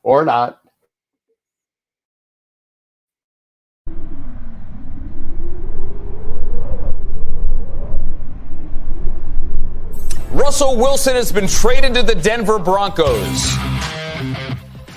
Or not. Russell Wilson has been traded to the Denver Broncos.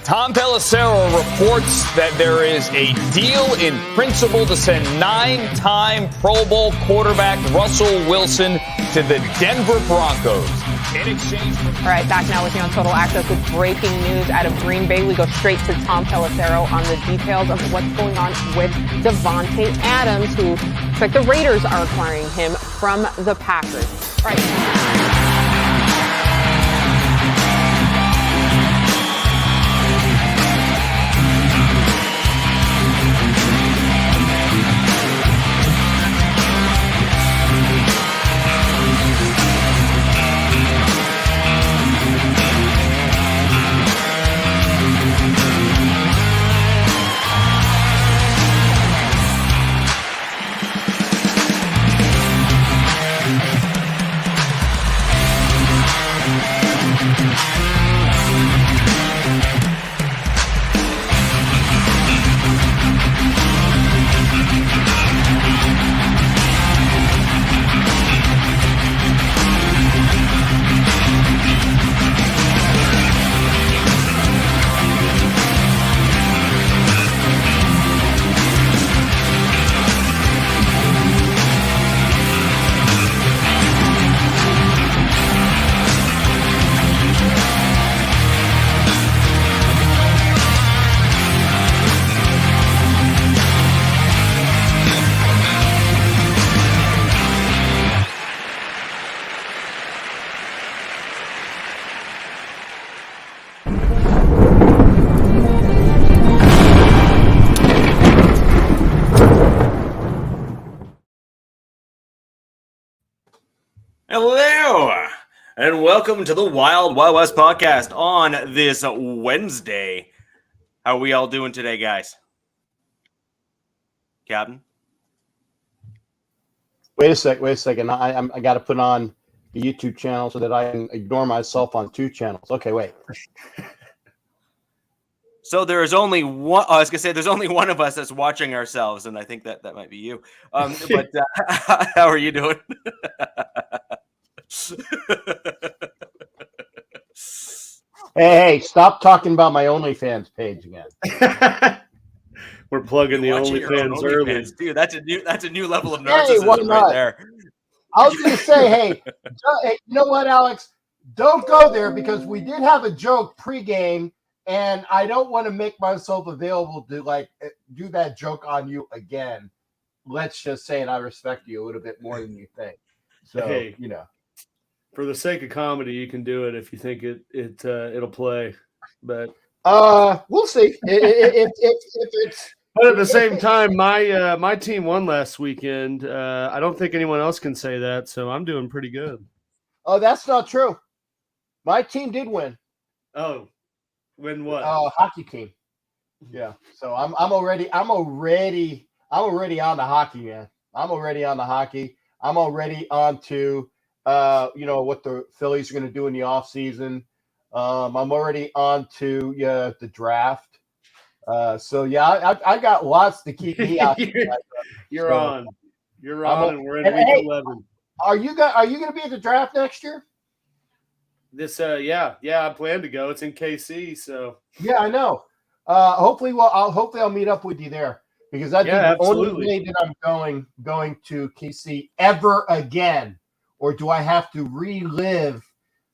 Tom Pelissero reports that there is a deal in principle to send 9-time Pro Bowl quarterback Russell Wilson to the Denver Broncos. In exchange for... All right, back now with you on Total Access with breaking news out of Green Bay. We go straight to Tom Pelissero on the details of what's going on with Devontae Adams, who looks like the Raiders are acquiring him from the Packers. All right. Hello, and welcome to the Wild Wild West podcast on this Wednesday. How are we all doing today, guys? Captain? Wait a second. I got to put on the YouTube channel so that I can ignore myself on two channels. Okay, wait. So there is only one. I was gonna say there's only one of us that's watching ourselves, and I think that might be you. But how are you doing? Hey, stop talking about my OnlyFans page again. We're plugging the OnlyFans early, dude. That's a new level of narcissism right there. I was gonna say, hey, you know what, Alex? Don't go there because we did have a joke pregame, and I don't want to make myself available to do that joke on you again. Let's just say, and I respect you a little bit more than you think. So, hey, for the sake of comedy, you can do it if you think it'll play. But we'll see if it's. But at the same time, my team won last weekend. I don't think anyone else can say that, so I'm doing pretty good. Oh, that's not true. My team did win. Oh, win what? Hockey team. Yeah. So I'm already on the hockey, man. I'm already on the hockey. I'm already on to what the Phillies are going to do in the offseason. I'm already on to the draft. So I got lots to keep me out. You're on, and we're in week 11. Are you going to be at the draft next year? This, I plan to go. It's in KC, so yeah, I know. Hopefully I'll meet up with you there because that's the only way that I'm going to KC ever again. Or do I have to relive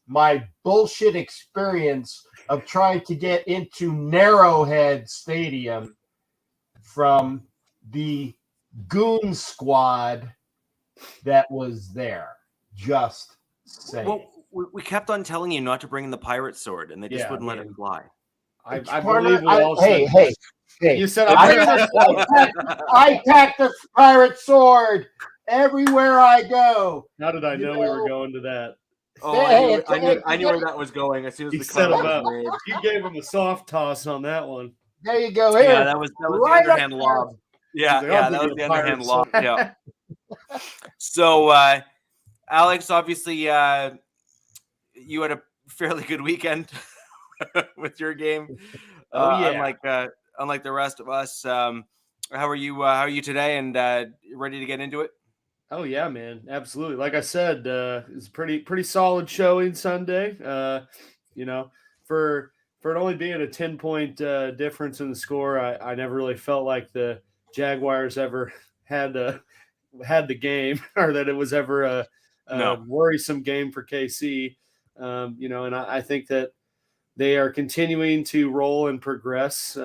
my bullshit experience of trying to get into Narrowhead Stadium from the goon squad that was there? Just saying. Well, we kept on telling you not to bring in the pirate sword, and they just wouldn't let it fly. I believe we all said. Hey! You said I packed the pirate sword everywhere I go. How did I know we were going to that? Oh, I knew where that was going as soon as he the set him comment up. was made. You gave him a soft toss on that one. There you go. Here. Yeah, that was right the underhand lob. Yeah, that was the underhand lob. Yeah. So, Alex, obviously, you had a fairly good weekend. with your game. Yeah. Unlike the rest of us. How are you? How are you today? And ready to get into it? Oh yeah, man, absolutely. Like I said, it's pretty solid showing Sunday. For it only being a 10-point difference in the score, I never really felt like the Jaguars ever had the game, or that it was ever a worrisome game for KC. And I think that they are continuing to roll and progress,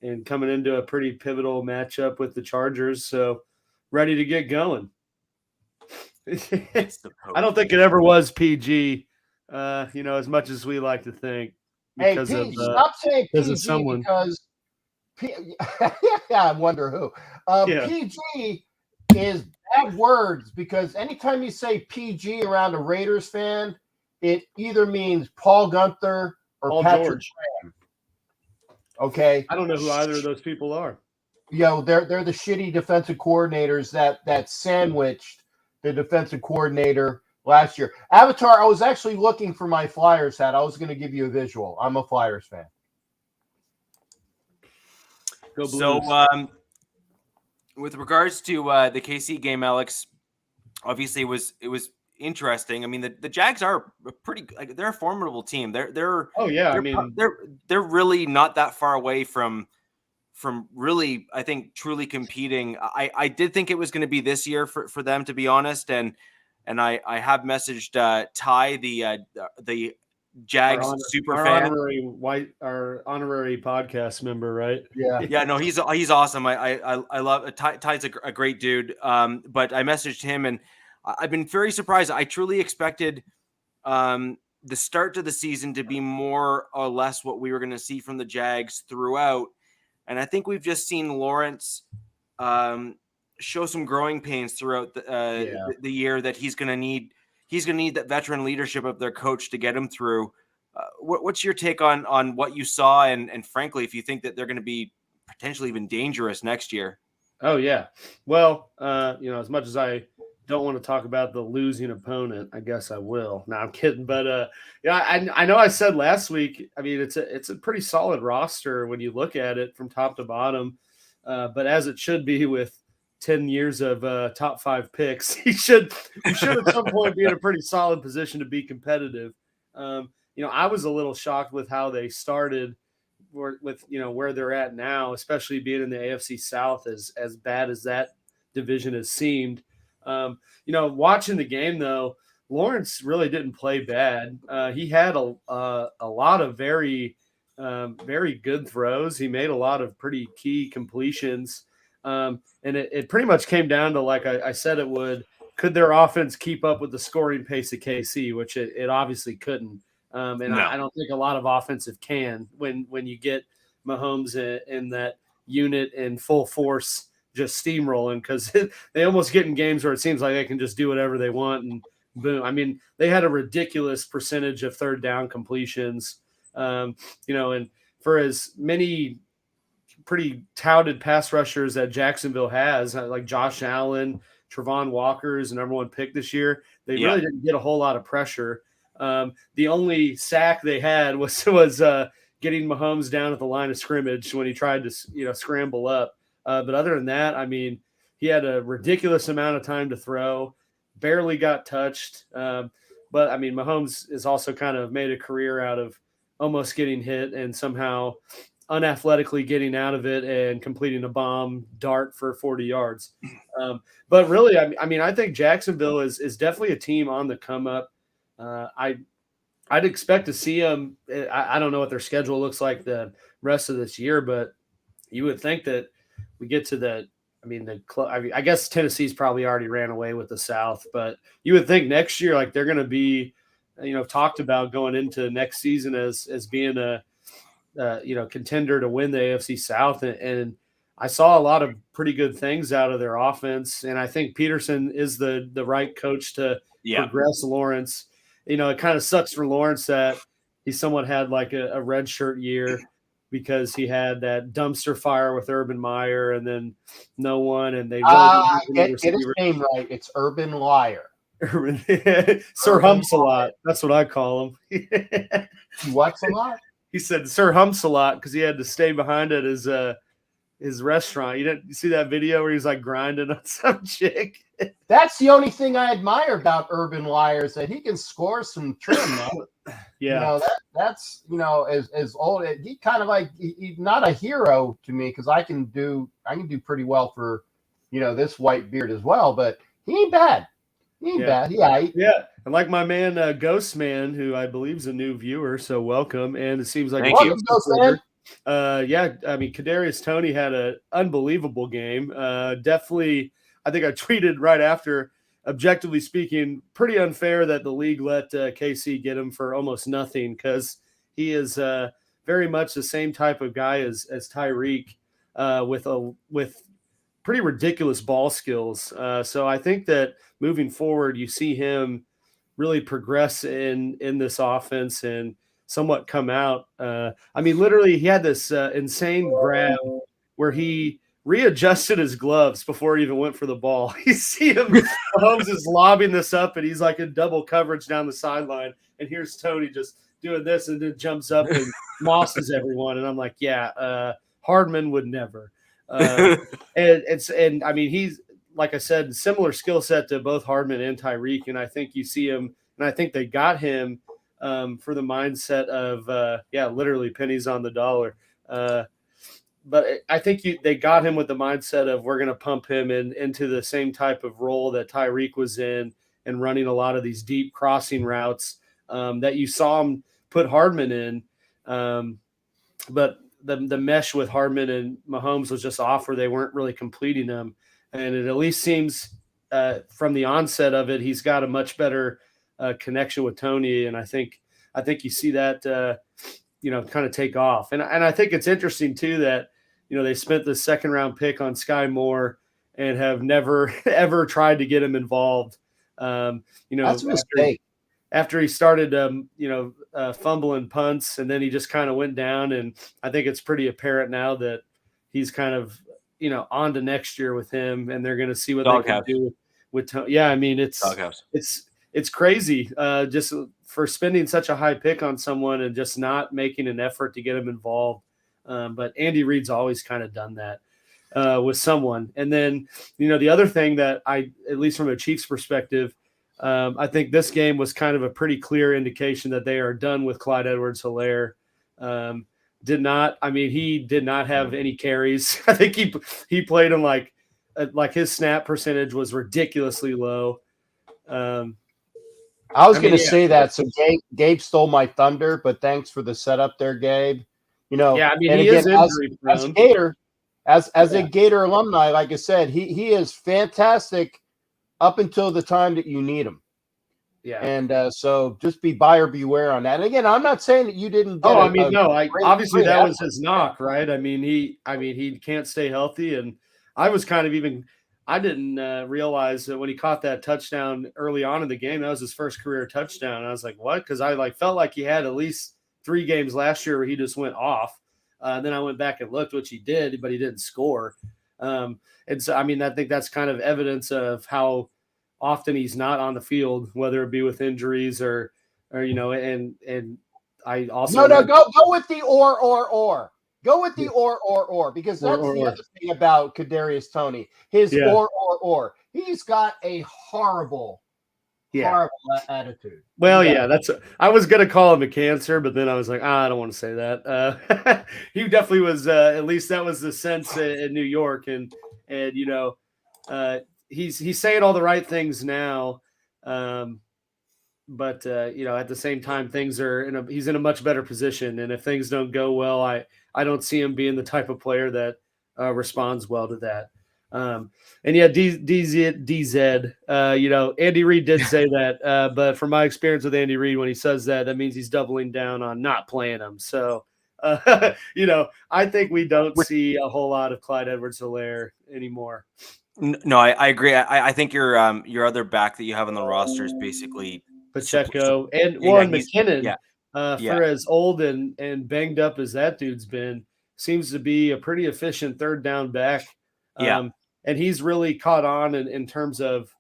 and coming into a pretty pivotal matchup with the Chargers. So ready to get going. I don't think it ever was PG, as much as we like to think. Because stop saying PG of someone. Because I wonder who. PG is bad words, because anytime you say PG around a Raiders fan, it either means Paul Gunther or Paul Patrick George. Graham. Okay, I don't know who either of those people are. They're the shitty defensive coordinators that sandwiched the defensive coordinator last year. Avatar, I was actually looking for my Flyers hat. I was going to give you a visual. I'm a Flyers fan. Go Blues. So, with regards to the KC game, Alex, obviously it was interesting. I mean, the Jags are they're a formidable team. They're really not that far away from really, I think, truly competing. I did think it was going to be this year for them, to be honest. And I have messaged Ty, the Jags super fan, our honorary podcast member, right? Yeah. No, he's awesome. I love Ty's a great dude. But I messaged him, and I've been very surprised. I truly expected the start to the season to be more or less what we were going to see from the Jags throughout. And I think we've just seen Lawrence show some growing pains throughout the year that he's going to need. He's going to need that veteran leadership of their coach to get him through. What's your take on what you saw, and frankly, if you think that they're going to be potentially even dangerous next year? Oh yeah. Well, as much as I don't want to talk about the losing opponent, I guess I will. No, I'm kidding. But I know I said last week, I mean, it's a pretty solid roster when you look at it from top to bottom. But as it should be with 10 years of top 5 picks, you should at some point be in a pretty solid position to be competitive. I was a little shocked with how they started with where they're at now, especially being in the AFC South, as bad as that division has seemed. Watching the game though, Lawrence really didn't play bad. He had a lot of very good throws. He made a lot of pretty key completions. And it pretty much came down to, like I said it would, could their offense keep up with the scoring pace of KC, which it obviously couldn't. I don't think a lot of offensive can when you get Mahomes in that unit in full force, just steamrolling, because they almost get in games where it seems like they can just do whatever they want and boom. I mean, they had a ridiculous percentage of third down completions, and for as many pretty touted pass rushers that Jacksonville has, like Josh Allen, Travon Walker is the number 1 pick this year. They really didn't get a whole lot of pressure. The only sack they had was getting Mahomes down at the line of scrimmage when he tried to scramble up. But other than that, I mean, he had a ridiculous amount of time to throw, barely got touched. But I mean, Mahomes is also kind of made a career out of almost getting hit and somehow unathletically getting out of it and completing a bomb dart for 40 yards. But really, I mean, I think Jacksonville is definitely a team on the come up. I'd expect to see them. I don't know what their schedule looks like the rest of this year, but you would think that we get to I guess Tennessee's probably already ran away with the South, but you would think next year, like, they're going to be, talked about going into next season as being a, contender to win the AFC South. And I saw a lot of pretty good things out of their offense. And I think Peterson is the right coach to progress Lawrence. It kind of sucks for Lawrence that he somewhat had like a red shirt year, because he had that dumpster fire with Urban Meyer and then no one. And they really get his name right. It's Urban Liar. Sir Humps a lot. That's what I call him. What's a lot? He said Sir Humps a lot because he had to stay behind at his restaurant. You see that video where he's like grinding on some chick? That's the only thing I admire about Urban Liars, that he can score some trim, man. Yeah, that's as old. He kind of like he's not a hero to me because I can do pretty well for this white beard as well, but he ain't bad. He ain't bad. Yeah. And like my man Ghost Man, who I believe is a new viewer, so welcome. And it seems like welcome, Ghost Man. I mean, Kadarius Toney had an unbelievable game. Definitely, I think I tweeted right after, objectively speaking, pretty unfair that the league let KC get him for almost nothing, because he is very much the same type of guy as Tyreek, with pretty ridiculous ball skills. So I think that moving forward, you see him really progress in this offense and somewhat come out. I mean, literally, he had this insane grab where he readjusted his gloves before he even went for the ball. You see him, Mahomes is lobbing this up, and he's like in double coverage down the sideline. And here's Toney just doing this, and then jumps up and mosses everyone. And I'm like, Hardman would never. And I mean, he's, like I said, similar skill set to both Hardman and Tyreek. And I think you see him, and I think they got him for the mindset of, literally pennies on the dollar. But I think they got him with the mindset of, we're going to pump him into the same type of role that Tyreek was in, and running a lot of these deep crossing routes that you saw him put Hardman in. But the mesh with Hardman and Mahomes was just off, where they weren't really completing them. And it at least seems from the onset of it, he's got a much better connection with Toney. And I think you see that, kind of take off. And I think it's interesting too that, they spent the second round pick on Sky Moore and have never, ever tried to get him involved. That's a mistake. After he started, fumbling punts, and then he just kind of went down. And I think it's pretty apparent now that he's kind of, on to next year with him, and they're going to see what they can do with Tony. Yeah, I mean, it's crazy just for spending such a high pick on someone and just not making an effort to get him involved. But Andy Reid's always kind of done that with someone. And then, the other thing that at least from a Chiefs perspective, I think this game was kind of a pretty clear indication that they are done with Clyde Edwards-Helaire. He did not have any carries. I think he played him like his snap percentage was ridiculously low. I was going to say that. So Gabe stole my thunder, but thanks for the setup there, Gabe. He is injury prone. As a Gator, as a Gator alumni, like I said, he is fantastic up until the time that you need him. Yeah. And so just be buyer beware on that. And again, I'm not saying that you didn't get obviously that was his knock, right? I mean, he can't stay healthy. And I was kind of I didn't realize that when he caught that touchdown early on in the game, that was his first career touchdown. And I was like, what? Because I felt like he had at least 3 games last year where he just went off. Then I went back and looked, which he did, but he didn't score. And so, I think that's kind of evidence of how often he's not on the field, whether it be with injuries or and I also go with the or. Go with the or, because that's the other thing about Kadarius Toney. His or. He's got a horrible attitude. Well, I was going to call him a cancer, but then I was like, I don't want to say that. He definitely was, at least that was the sense in New York. And he's saying all the right things now. But at the same time, he's in a much better position. And if things don't go well, I don't see him being the type of player that responds well to that. DZ, Andy Reid did say that, but from my experience with Andy Reid, when he says that means he's doubling down on not playing him. So, I think we don't see a whole lot of Clyde Edwards-Helaire anymore. No, I agree. I think your other back that you have on the roster is basically Pacheco and McKinnon. For as old and banged up as that dude's been, seems to be a pretty efficient third down back. And he's really caught on in terms of,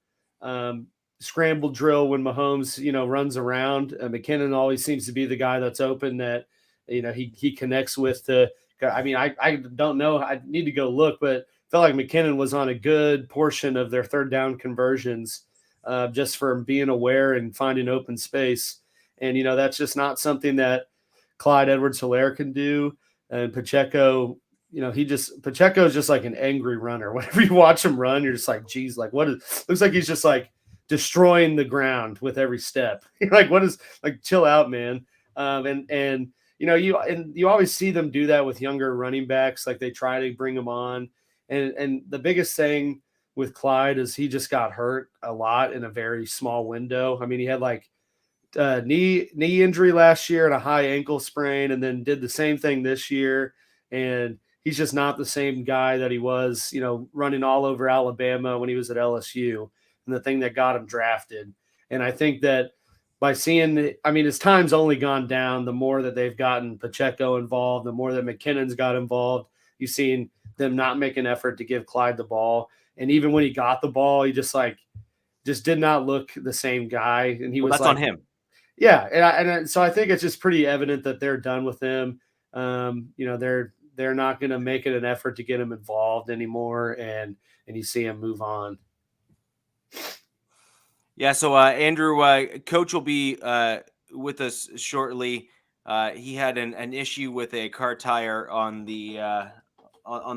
scramble drill when Mahomes, runs around. McKinnon always seems to be the guy that's open that, he connects with. I don't know. I need to go look, but I felt like McKinnon was on a good portion of their third down conversions, just for being aware and finding open space. And, that's just not something that Clyde Edwards-Helaire can do. And Pacheco, Pacheco is just like an angry runner. Whenever you watch him run, you're just like, geez, like looks like he's just like destroying the ground with every step. You're like, chill out, man. You always see them do that with younger running backs. Like they try to bring them on. And the biggest thing with Clyde is he just got hurt a lot in a very small window. I mean, he had like knee injury last year and a high ankle sprain, and then did the same thing this year. And he's just not the same guy that he was, running all over Alabama when he was at LSU, and the thing that got him drafted. And I think that by seeing, his time's only gone down the more that they've gotten Pacheco involved, the more that McKinnon's got involved. You've seen them not make an effort to give Clyde the ball. And even when he got the ball, he just did not look the same guy. And that's on him. Yeah. And so I think it's just pretty evident that they're done with him. They're not going to make it an effort to get him involved anymore. And you see him move on. Yeah. So, Andrew, Coach will be with us shortly. He had an issue with a car tire on the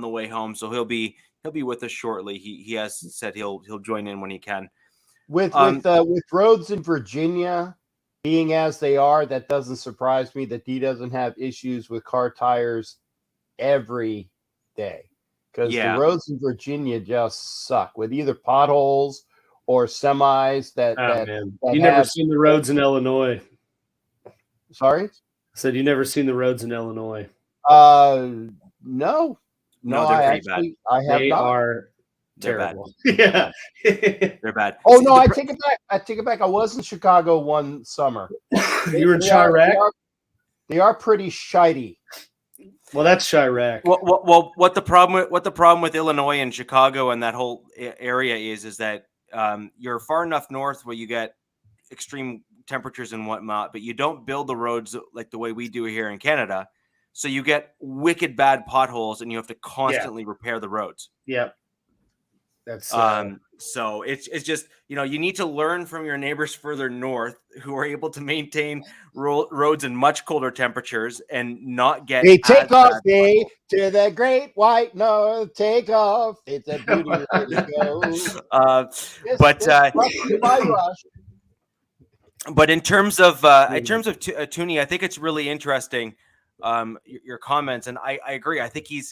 way home, so he'll be with us shortly. He has said he'll join in when he can. With roads in Virginia being as they are, that doesn't surprise me that he doesn't have issues with car tires every day, because the roads in Virginia just suck with either potholes or semis that you never seen the roads in Illinois. Sorry? I said you never seen the roads in Illinois. No, they're pretty bad. I have they not. Are they're terrible. Bad. Yeah. They're bad. Oh no, I take it back. I was in Chicago one summer. You were in Chirac? They are pretty shitey. Well, that's Chirac. Well, what the problem with Illinois and Chicago and that whole area is that you're far enough north where you get extreme temperatures and whatnot, but you don't build the roads like the way we do here in Canada. So you get wicked bad potholes, and you have to constantly repair the roads. Yep. That's so it's just, you need to learn from your neighbors further north who are able to maintain roads in much colder temperatures and not get they take off day to the great white north. Take off. It's a beauty to go. But in terms of Tooney, I think it's really interesting. Your comments, and I agree. I think do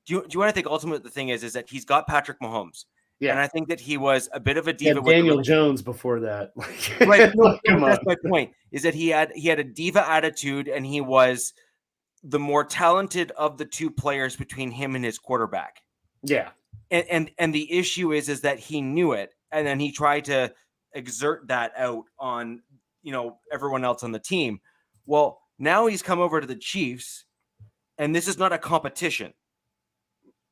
you want to think ultimately the thing is that he's got Patrick Mahomes. Yeah. And I think that he was a bit of a diva. Daniel Jones before that. Right. No, that's my point, is that he had a diva attitude, and he was the more talented of the two players between him and his quarterback. Yeah. And the issue is that he knew it, and then he tried to exert that out on, everyone else on the team. Well, now he's come over to the Chiefs, and this is not a competition.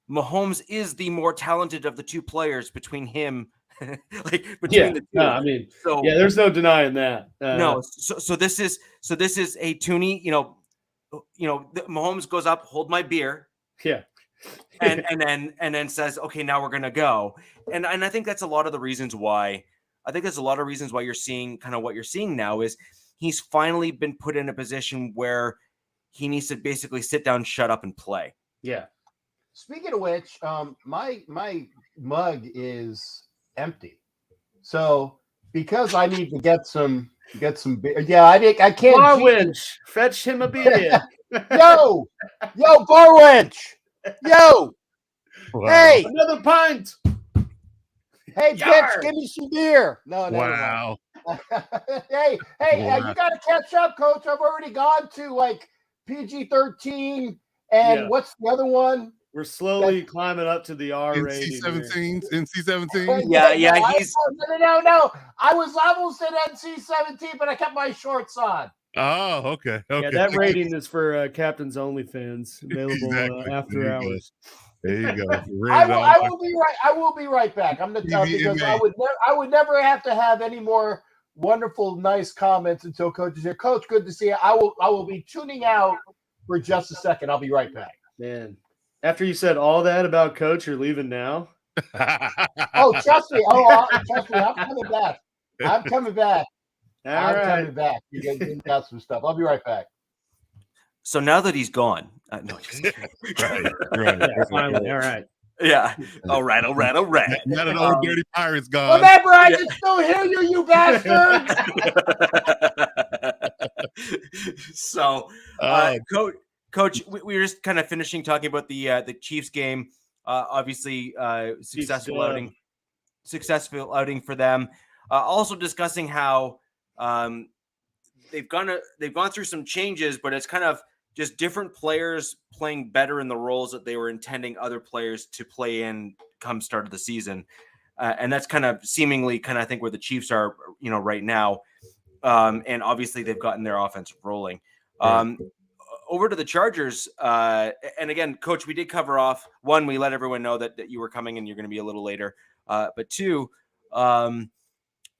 Mahomes is the more talented of the two players between him, the two. There's no denying that. No, so this is a Tooney. Mahomes goes up, hold my beer. Yeah. and then says, okay, now we're gonna go. And I think that's a lot of the reasons why. I think there's a lot of reasons why you're seeing kind of what you're seeing now is he's finally been put in a position where he needs to basically sit down, shut up, and play. Yeah. Speaking of which, my mug is empty. So because I need to get some beer. Yeah, I can't. Barwinch, fetch him a beer. Yo, Barwinch. Yo. Wow. Hey, another pint. Hey, bitch, give me some beer. No. Wow. hey, you got to catch up, Coach. I've already gone to like PG-13, and what's the other one? We're slowly climbing up to the R rating. NC-17. Yeah. No. I was almost at NC-17, but I kept my shorts on. Oh, okay. Yeah, that rating is for Captain's OnlyFans, available after hours. There you go. I will be right. I will be right back. I'm the because I would never have to have any more wonderful, nice comments until Coach is here. Coach, good to see you. I will be tuning out for just a second. I'll be right back. Man, after you said all that about Coach, you're leaving now? Oh, trust me. Trust me. I'm coming back. I'm coming back. Coming back. You got some stuff. I'll be right back. So now that he's gone, no, just kidding. Right. Yeah, finally, all right. Yeah. All right. Not an old dirty pirate's gone. Remember, I can still hear you, you bastard. So, Coach, we were just kind of finishing talking about the Chiefs game. Obviously, successful outing for them. Also discussing how they've gone through some changes, but it's kind of just different players playing better in the roles that they were intending other players to play in come start of the season. And that's kind of seemingly I think where the Chiefs are, right now. And obviously they've gotten their offense rolling. Over to the Chargers. And again, Coach, we did cover off. One, we let everyone know that you were coming and you're going to be a little later. But two,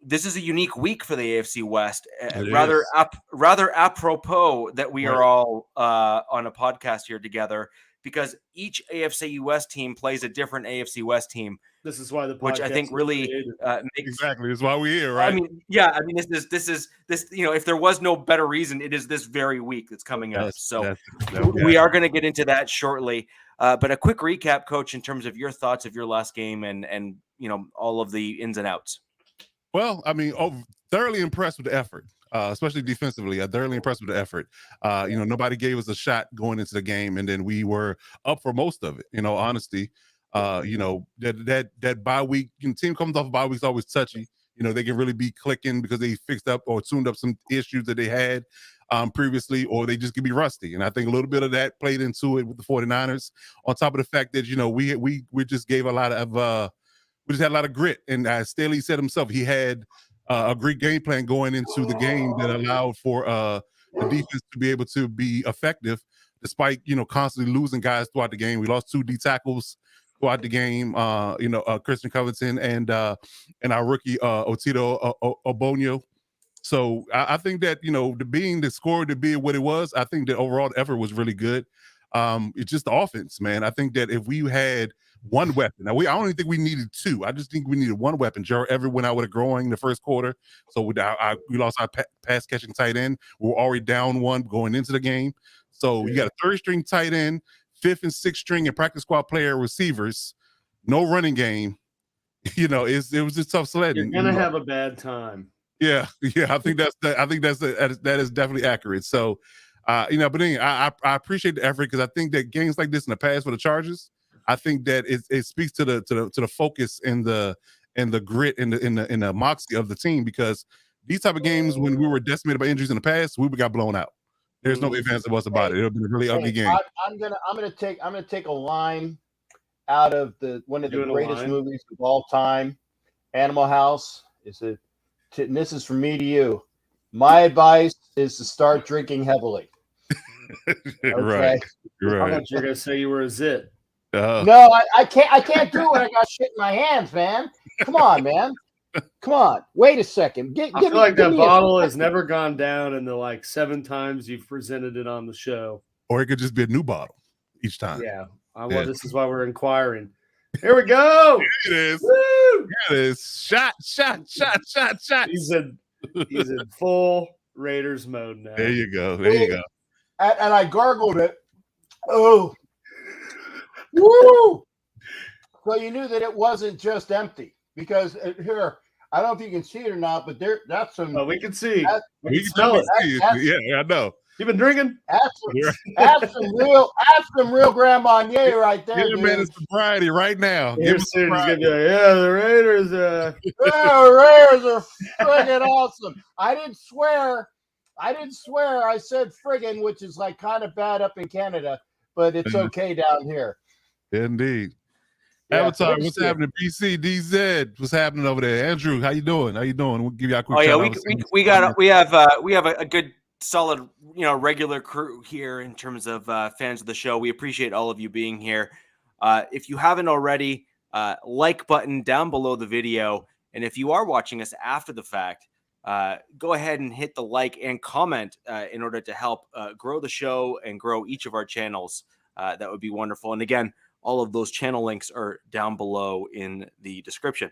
this is a unique week for the AFC West. Rather apropos that we are all on a podcast here together, because each AFC West team plays a different AFC West team. This is why the podcast, which I think really makes exactly. That's why we're here, right? This is if there was no better reason, it is this very week that's coming up. So we are going to get into that shortly. But a quick recap, Coach, in terms of your thoughts of your last game and all of the ins and outs. Well, thoroughly impressed with the effort, especially defensively. I'm thoroughly impressed with the effort. Nobody gave us a shot going into the game, and then we were up for most of it. Honesty. That bye week, team comes off a bye week is always touchy. They can really be clicking because they fixed up or tuned up some issues that they had previously, or they just could be rusty. And I think a little bit of that played into it with the 49ers. On top of the fact that we just gave a lot of we just had a lot of grit. And as Staley said himself, he had a great game plan going into the game that allowed for the defense to be able to be effective, despite constantly losing guys throughout the game. We lost 2 D tackles throughout the game. Christian Covington and our rookie Otito Obonyo. So I think that the score to be what it was, I think the overall effort was really good. It's just the offense, man. I think that if we had one weapon, I don't even think we needed 2. I just think we needed one weapon. Gerald Everett went out with a groin in the first quarter, so we lost our pass catching tight end. We were already down 1 going into the game. So you got a 3rd string tight end, 5th and 6th string and practice squad player receivers, no running game. It was just tough sledding. You're gonna have a bad time. Yeah. I think that is definitely accurate. So, but anyway, I appreciate the effort, because I think that games like this in the past for the Chargers, I think that it speaks to the focus and the grit and the moxie of the team, because these type of games, when we were decimated by injuries in the past, we got blown out. There's no ifs, ands, or buts about it. It'll be a really ugly game. I'm gonna take a line out of one of the greatest movies of all time, Animal House. And this is from me to you. My advice is to start drinking heavily. Okay? Right. I thought you were gonna say you were a zit. No, I can't do it. I got shit in my hands, man. Come on, man. Come on. Wait a second. I feel like that bottle has never gone down in the 7 times you've presented it on the show. Or it could just be a new bottle each time. Yeah. This is why we're inquiring. Here we go. Here it is. Woo! Here it is. Shot. He's in full Raiders mode now. There you go. And I gargled it. Oh. Woo! So you knew that it wasn't just empty, because here, I don't know if you can see it or not, but that's some. Oh, we can see. We can smell it. Yeah, I know. You been drinking? That's some real Grand Marnier right there. Give a man of sobriety right now. Here soon he's gonna be like, the Raiders. The Raiders are friggin' awesome. I didn't swear. I said friggin', which is kind of bad up in Canada, but it's okay down here. Indeed. Yeah, Avatar, what's happening? BC, DZ, what's happening over there? Andrew, how you doing? We'll give you a quick. We have a good solid, regular crew here in terms of fans of the show. We appreciate all of you being here. If you haven't already, like button down below the video. And if you are watching us after the fact, go ahead and hit the like and comment in order to help grow the show and grow each of our channels. That would be wonderful. And again, all of those channel links are down below in the description.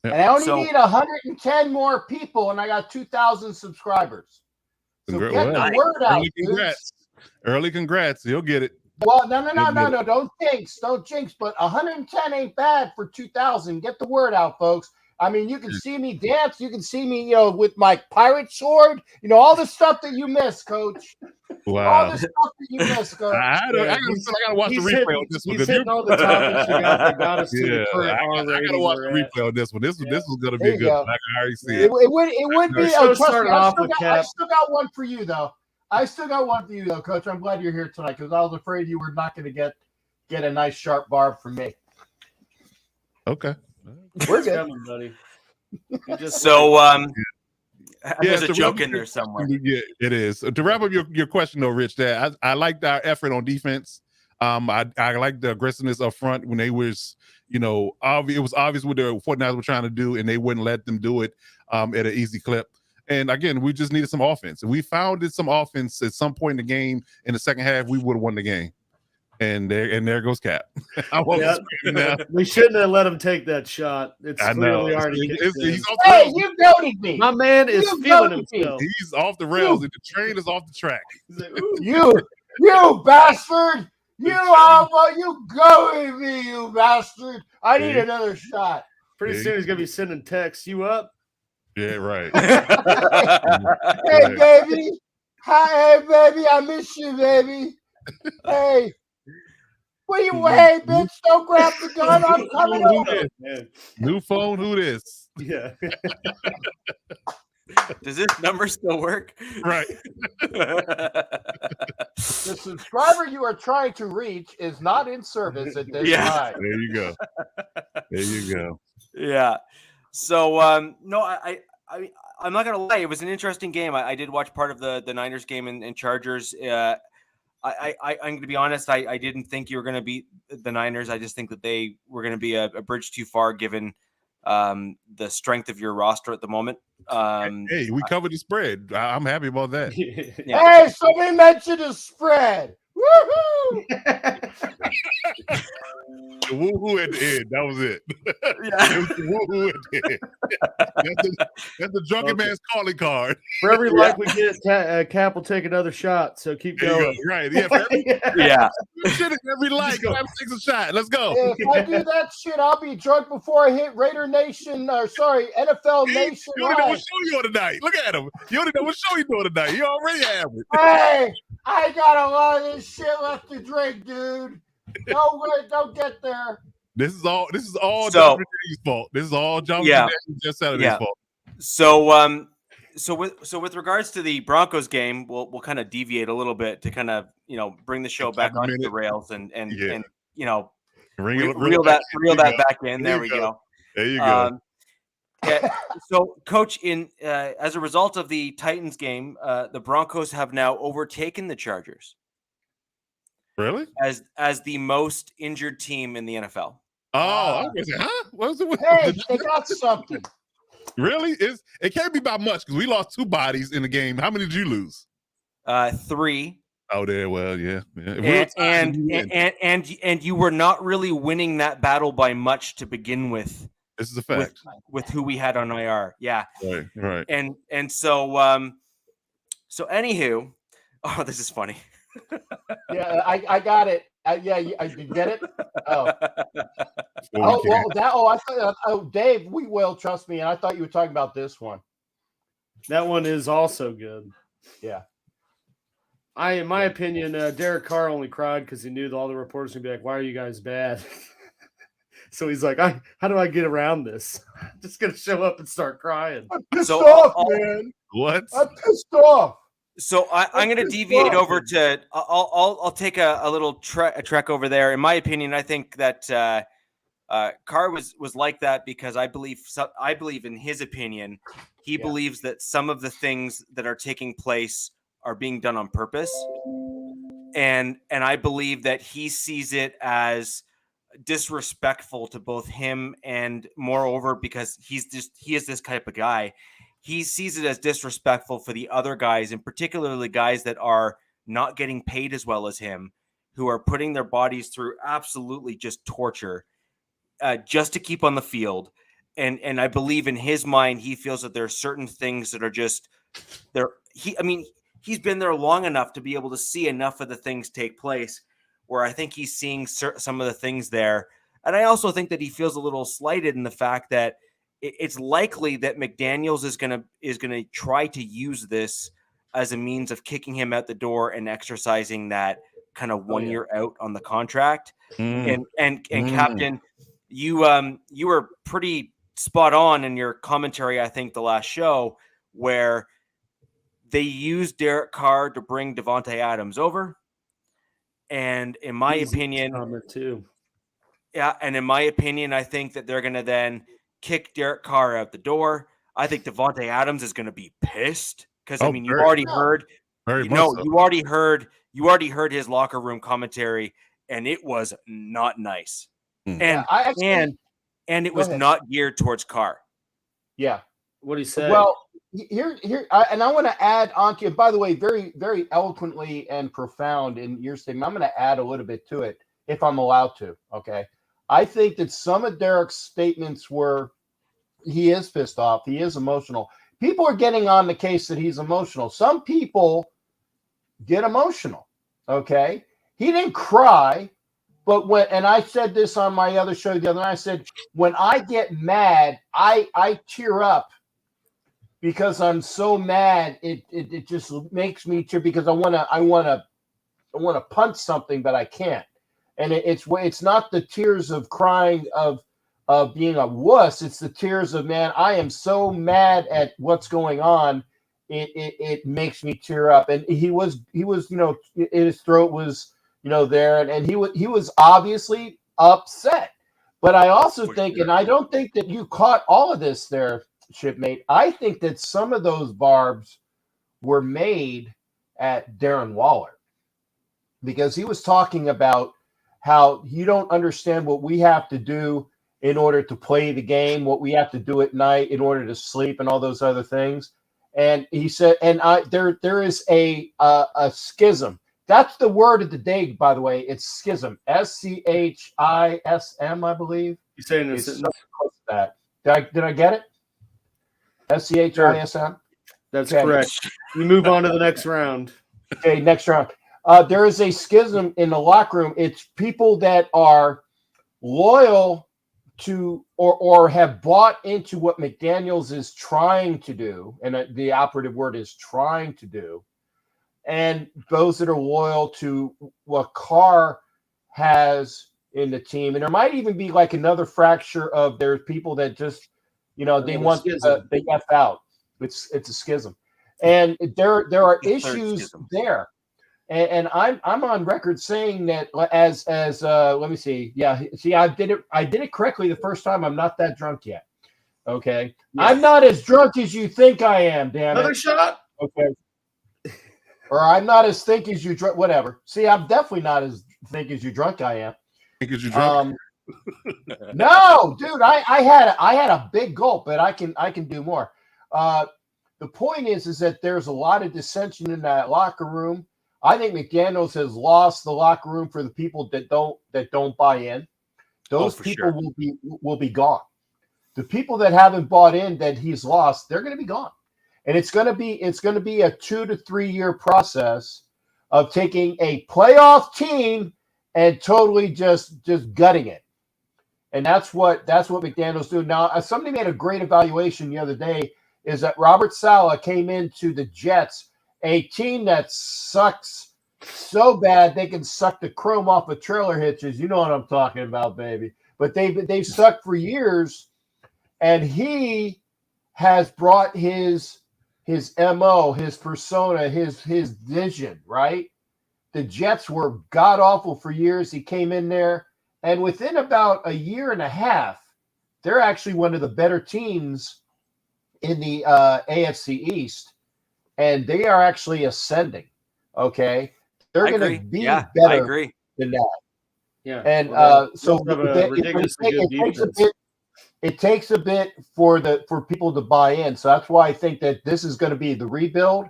And I only need 110 more people, and I got 2,000 subscribers. So get the word out. Early congrats. Early congrats. You'll get it. Well, no. Don't jinx. But 110 ain't bad for 2,000. Get the word out, folks. I mean, you can see me dance. You can see me, with my pirate sword. All the stuff that you miss, Coach. Wow. All the stuff that you miss, Coach. I gotta watch the replay on this one. He's hitting all the topics you got us to the current I gotta watch the replay on this one. This is gonna be good. I can already see it. It would be. Oh, trust me, I still got one for you, though. Coach. I'm glad you're here tonight because I was afraid you were not going to get a nice sharp barb from me. Okay. We're good, coming, buddy. There's a joke in there somewhere. Yeah, it is. To wrap up your question, though, Rich, that I liked our effort on defense. I liked the aggressiveness up front when they was, obvious. It was obvious what the 49ers were trying to do, and they wouldn't let them do it at an easy clip. And again, we just needed some offense. And we found some offense at some point in the game. In the second half, we would have won the game. And there goes Cap. We shouldn't have let him take that shot. It's clearly already. Hey, you noted me. My man is feeling himself. He's off the rails, and the train is off the track. You bastard! You go with me, you bastard! I need another shot. Pretty soon he's gonna be sending texts. You up? Yeah, right. Hey, baby. Hi, hey, baby. I miss you, baby. Hey. Hey, bitch, don't grab the gun. I'm coming over. New phone, who this? Yeah. Does this number still work? Right. The subscriber you are trying to reach is not in service at this time. There you go. Yeah. So, no, I'm not going to lie. It was an interesting game. I did watch part of the Niners game and Chargers. I'm going to be honest. I didn't think you were going to beat the Niners. I just think that they were going to be a bridge too far given the strength of your roster at the moment. Hey, we covered the spread. I'm happy about that. Hey, somebody mentioned a spread. Woohoo! The woohoo at the end. That was it. It was the woohoo at the end. That's the drunken man's calling card. For every like we get, Cap will take another shot. So keep going. Right. Yeah. Shit is every like. Cap takes a shot. Let's go. If I do that shit, I'll be drunk before I hit Raider Nation. NFL Nation. You don't know what show you on tonight. Look at him. You don't know what show you doing tonight. You already have it. Hey, I got a lot of this shit left to drink, dude. Don't get there. This is all John Saturday's fault. This is all John Saturday's fault. So with regards to the Broncos game, we'll kind of deviate a little bit to kind of bring the so back onto the rails and reel that back in. There we go. There you go. So, Coach, as a result of the Titans game, the Broncos have now overtaken the Chargers. Really? As the most injured team in the NFL. Oh, I was like, huh? What was it? Hey, they got something. Really? It can't be by much because we lost 2 bodies in the game. How many did you lose? 3. Oh, there. Well, yeah. And you were not really winning that battle by much to begin with. This is a fact. With who we had on IR. Yeah. Right. And so anywho, oh, this is funny. Yeah, I got it. Did you get it? Oh. I thought. Dave, we will, trust me. And I thought you were talking about this one. That one is also good. Yeah. In my opinion, Derek Carr only cried because he knew that all the reporters would be like, "Why are you guys bad?" So he's like, "How do I get around this? I'm just gonna show up and start crying." I'm pissed off, man. What? I'm pissed off. So I'm going to deviate over to. I'll take a little trek over there. In my opinion, I think that Carr was like that because I believe in his opinion, he believes that some of the things that are taking place are being done on purpose. And I believe that he sees it as disrespectful to both him and, moreover, because he is this type of guy, he sees it as disrespectful for the other guys, and particularly guys that are not getting paid as well as him, who are putting their bodies through absolutely just torture just to keep on the field. And I believe in his mind, he feels that there are certain things that are just there. He's been there long enough to be able to see enough of the things take place where I think he's seeing some of the things there. And I also think that he feels a little slighted in the fact that it's likely that McDaniels is going to try to use this as a means of kicking him out the door and exercising that kind of 1 year out on the contract. And Captain, you were pretty spot on in your commentary, I think, the last show, where they used Derek Carr to bring Davante Adams over. And in my opinion, I think that they're going to then kick Derek Carr out the door. I think Davante Adams is going to be pissed because you already heard his locker room commentary, and it was not nice. And it was not geared towards Carr. Yeah. What he said. Well, I want to add on to it. By the way, very, very eloquently and profound in your statement. I'm going to add a little bit to it if I'm allowed to. Okay. I think that some of Derek's statements were, he is pissed off. He is emotional. People are getting on the case that he's emotional. Some people get emotional. Okay. He didn't cry, but and I said this on my other show the other night, I said, when I get mad, I tear up. Because I'm so mad, it just makes me tear because I wanna punch something, but I can't. And it's not the tears of crying of being a wuss. It's the tears of, man, I am so mad at what's going on. It makes me tear up. And he was his throat was there, and he was obviously upset. But I also think, and I don't think that you caught all of this there, shipmate. I think that some of those barbs were made at Darren Waller because he was talking about how you don't understand what we have to do in order to play the game, what we have to do at night in order to sleep, and all those other things. And he said, and there is a schism. That's the word of the day, by the way. It's schism. SCHISM, I believe. You're saying this? That did I get it? SCHISM. That's correct. We move on to the next round. Okay, next round. There is a schism in the locker room. It's people that are loyal to or have bought into what McDaniels is trying to do, and the operative word is trying to do, and those that are loyal to what Carr has in the team. And there might even be like another fracture of there's people that just they want they F out. It's a schism, and there are issues there, and I'm on record saying that as let me see, I did it correctly the first time. I'm not that drunk yet. Okay, yes. I'm not as drunk as you think I am. Damn Another shot. Okay, or I'm not as think as you drunk. Whatever. See, I'm definitely not as think as you drunk I am. Think as you drunk. No, dude, I had a big gulp, but I can do more. The point is that there's a lot of dissension in that locker room. I think McDaniels has lost the locker room for the people that don't buy in. Those people will be gone. The people that haven't bought in that he's lost, they're going to be gone. And it's going to be a 2 to 3 year process of taking a playoff team and totally just gutting it. And that's what McDaniels do. Now, somebody made a great evaluation the other day is that Robert Saleh came into the Jets, a team that sucks so bad they can suck the chrome off of trailer hitches. You know what I'm talking about, baby. But they've sucked for years, and he has brought his MO, his persona, his vision, right? The Jets were god-awful for years. He came in there. And within about a year and a half, they're actually one of the better teams in the AFC East. and they are actually ascending. Okay, they're going to be I better agree. than that. Yeah, and so it takes a bit for people to buy in. So that's why I think that this is going to be the rebuild,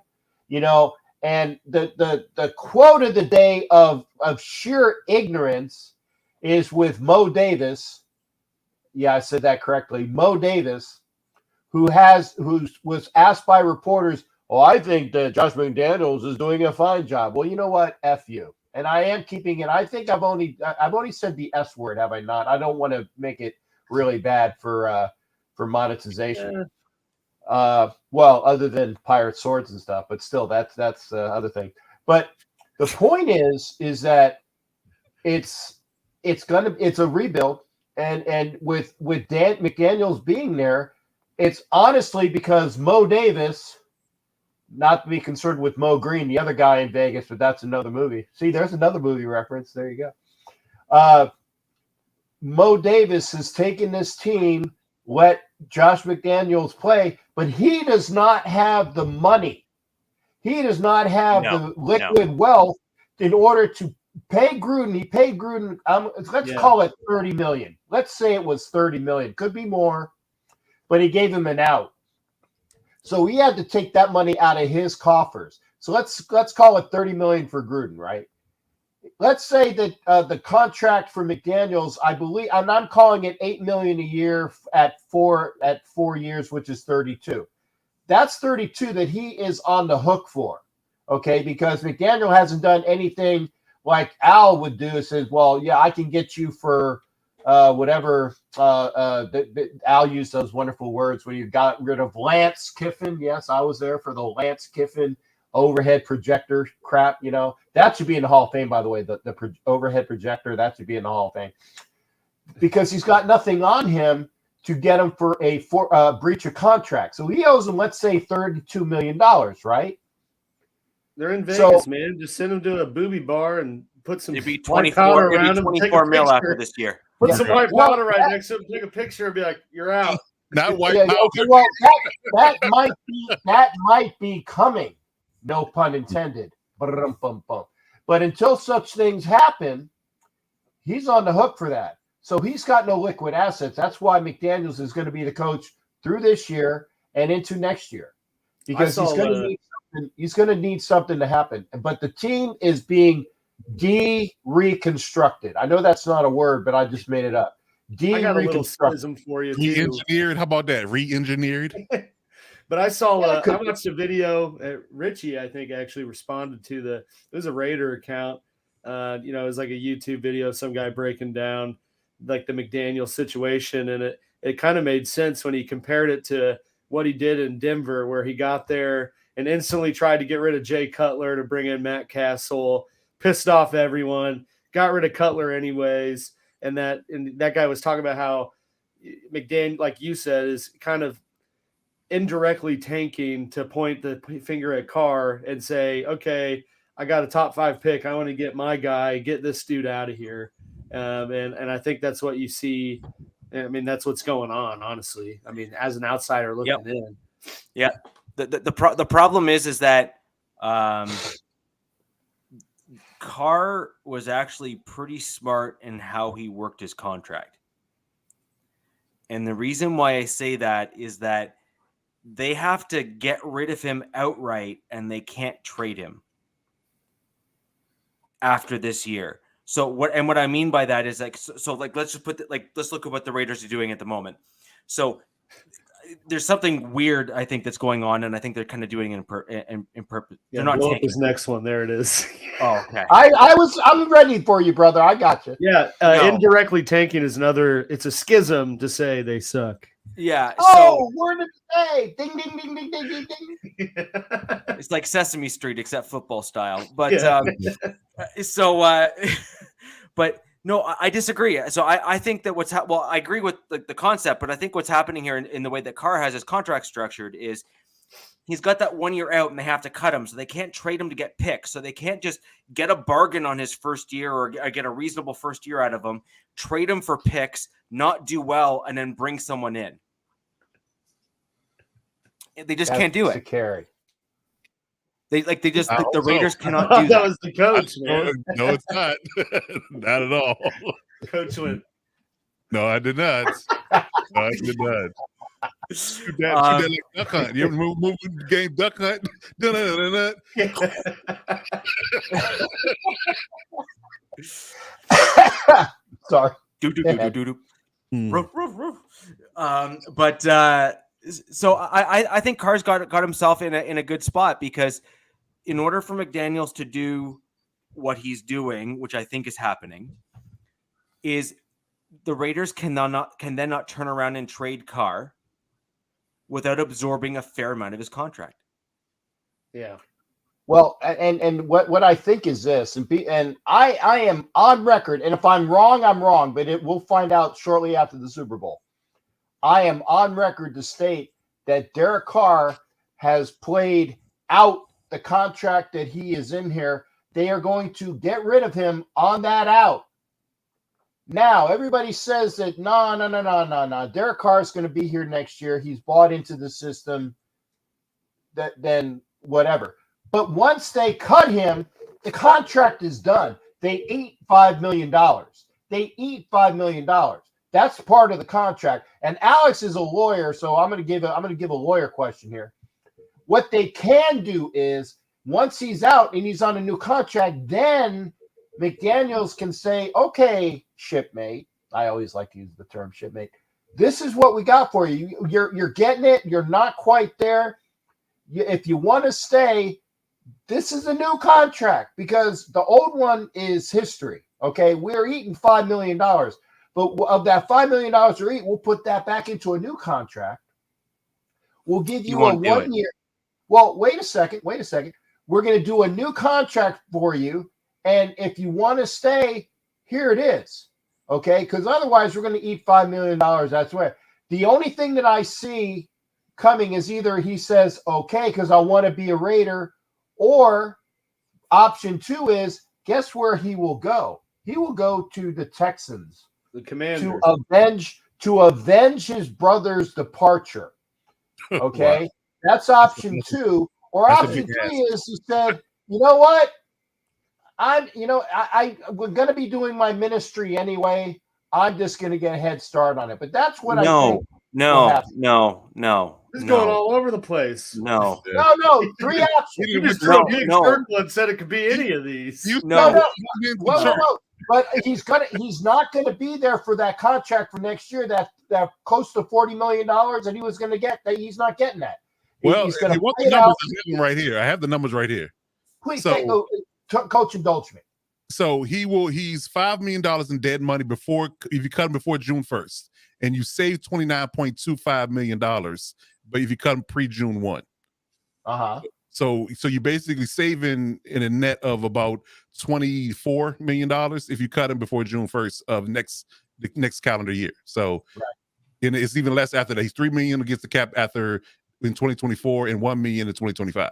And the quote of the day of sheer ignorance is with Mo Davis. Yeah, I said that correctly. Mo Davis, who was asked by reporters, "Oh, I think that Josh McDaniels is doing a fine job." Well, you know what? F you. And I am keeping it. I think I've only said the S word, have I not? I don't want to make it really bad for monetization. Well, other than pirate swords and stuff, but still, that's the other thing. But the point is that it's a rebuild, and with Dan McDaniels being there, it's honestly because Mo Davis. Not to be concerned with Mo Green, the other guy in Vegas, but that's another movie. See, there's another movie reference. There you go. Mo Davis has taken this team, let Josh McDaniels play, but he does not have the money. He does not have the liquid wealth in order to pay Gruden. He paid Gruden, let's call it $30 million. Let's say it was $30 million. Could be more, but he gave him an out. So he had to take that money out of his coffers. So let's call it $30 million for Gruden, right? Let's say that the contract for McDaniels, I believe, and I'm calling it $8 million a year at 4 years, which is 32. That's 32 that he is on the hook for, okay? Because McDaniel hasn't done anything like Al would do. It says, well, yeah, I can get you for whatever. Al used those wonderful words when you got rid of Lance Kiffin. Yes, I was there for the Lance Kiffin overhead projector crap. That should be in the Hall of Fame, by the way. The overhead projector, that should be in the Hall of Fame, because he's got nothing on him to get him for a breach of contract. So he owes him, let's say, $32 million, right? They're in Vegas, man. Just send them to a booby bar and put some it'd be 24 mil after this year. Put some white powder right next to him, take a picture, and be like, "You're out." Not white powder. Okay, well, that might be coming. No pun intended. But until such things happen, he's on the hook for that. So he's got no liquid assets. That's why McDaniels is going to be the coach through this year and into next year, because he's going to need something to happen. But the team is being reconstructed. I know that's not a word, but I just made it up. I got a little scism for you too. Re-engineered. How about that? Re-engineered. But I saw I watched a video. Richie, I think, actually responded to it was a Raider account. It was like a YouTube video of some guy breaking down like the McDaniel situation, and it kind of made sense when he compared it to what he did in Denver, where he got there and instantly tried to get rid of Jay Cutler to bring in Matt Castle. Pissed off everyone, got rid of Cutler anyways, and that guy was talking about how McDaniel, like you said, is kind of indirectly tanking to point the finger at Carr and say, okay, I got a top 5 pick. I want to get my guy, get this dude out of here. And I think that's what you see. I mean, that's what's going on, honestly. I mean, as an outsider looking in. Yeah. The problem is that Carr was actually pretty smart in how he worked his contract. And the reason why I say that is that they have to get rid of him outright, and they can't trade him after this year. So what I mean by that is let's just let's look at what the Raiders are doing at the moment. So there's something weird, I think, that's going on, and I think they're kind of doing it in purpose. They're not taking this next one. There it is. Oh, okay. I'm ready for you, brother. I got you. Yeah, indirectly tanking is another. It's a schism to say they suck. Yeah. Word of the day. Ding, ding, ding, ding, ding, ding, ding. It's like Sesame Street, except football style. But but no, I disagree. So I think that I agree with the concept, but I think what's happening here in the way that Carr has his contract structured is he's got that 1 year out and they have to cut him. So they can't trade him to get picks. So they can't just get a bargain on his first year or get a reasonable first year out of him, trade him for picks, not do well, and then bring someone in. They just can't do it. Carry. The Raiders cannot do that. That was the coach, man. No, it's not. Not at all. Coach went. No, I did not. No, I did not. Shoot that like Duck Hunt. You ever move the game Duck Hunt? Sorry. So I think Carr's got himself in a good spot, because in order for McDaniels to do what he's doing, which I think is happening, is the Raiders can then not turn around and trade Carr without absorbing a fair amount of his contract. Yeah. Well, and what I think is this, and I am on record, and if I'm wrong, I'm wrong, but we'll find out shortly after the Super Bowl. I am on record to state that Derek Carr has played out the contract that he is in here. They are going to get rid of him on that out. Now, everybody says that no. Derek Carr is going to be here next year. He's bought into the system. Then whatever. But once they cut him, the contract is done. They eat $5 million. That's part of the contract. And Alex is a lawyer, so I'm going to give a lawyer question here. What they can do is, once he's out and he's on a new contract, then McDaniels can say, okay, shipmate. I always like to use the term shipmate. This is what we got for you. You're getting it. You're not quite there. If you want to stay, this is a new contract, because the old one is history. Okay, we're eating $5 million, but of that $5 million we're eating, we'll put that back into a new contract. We'll give you a 1 year. Well, wait a second. We're going to do a new contract for you, and if you want to stay, here it is. Okay, because otherwise we're going to eat $5 million. That's where the only thing that I see coming is either he says, okay, because I want to be a Raider, or option 2 is, guess where he will go? He will go to the Texans, the Commanders, to avenge his brother's departure. Okay, Wow. That's option 2. Or option 3 is, he said, you know what? We're going to be doing my ministry anyway. I'm just going to get a head start on it. But that's what I think. No. This is going all over the place. No. 3 options. You just threw a big circle and said it could be any of these. No. But he's not gonna be there for that contract for next year. That close to $40 million that he was gonna get. That he's not getting that. Well, he's gonna the numbers right here. I have the numbers right here. Please, Coach, indulge me. So he's $5 million in dead money if you cut him before June 1st, and you save $29.25 million. But if you cut him pre-June 1. So you're basically saving in a net of about $24 million if you cut him before June 1st of the next calendar year. So and it's even less after that. He's $3 million against the cap after in 2024 and $1 million in 2025.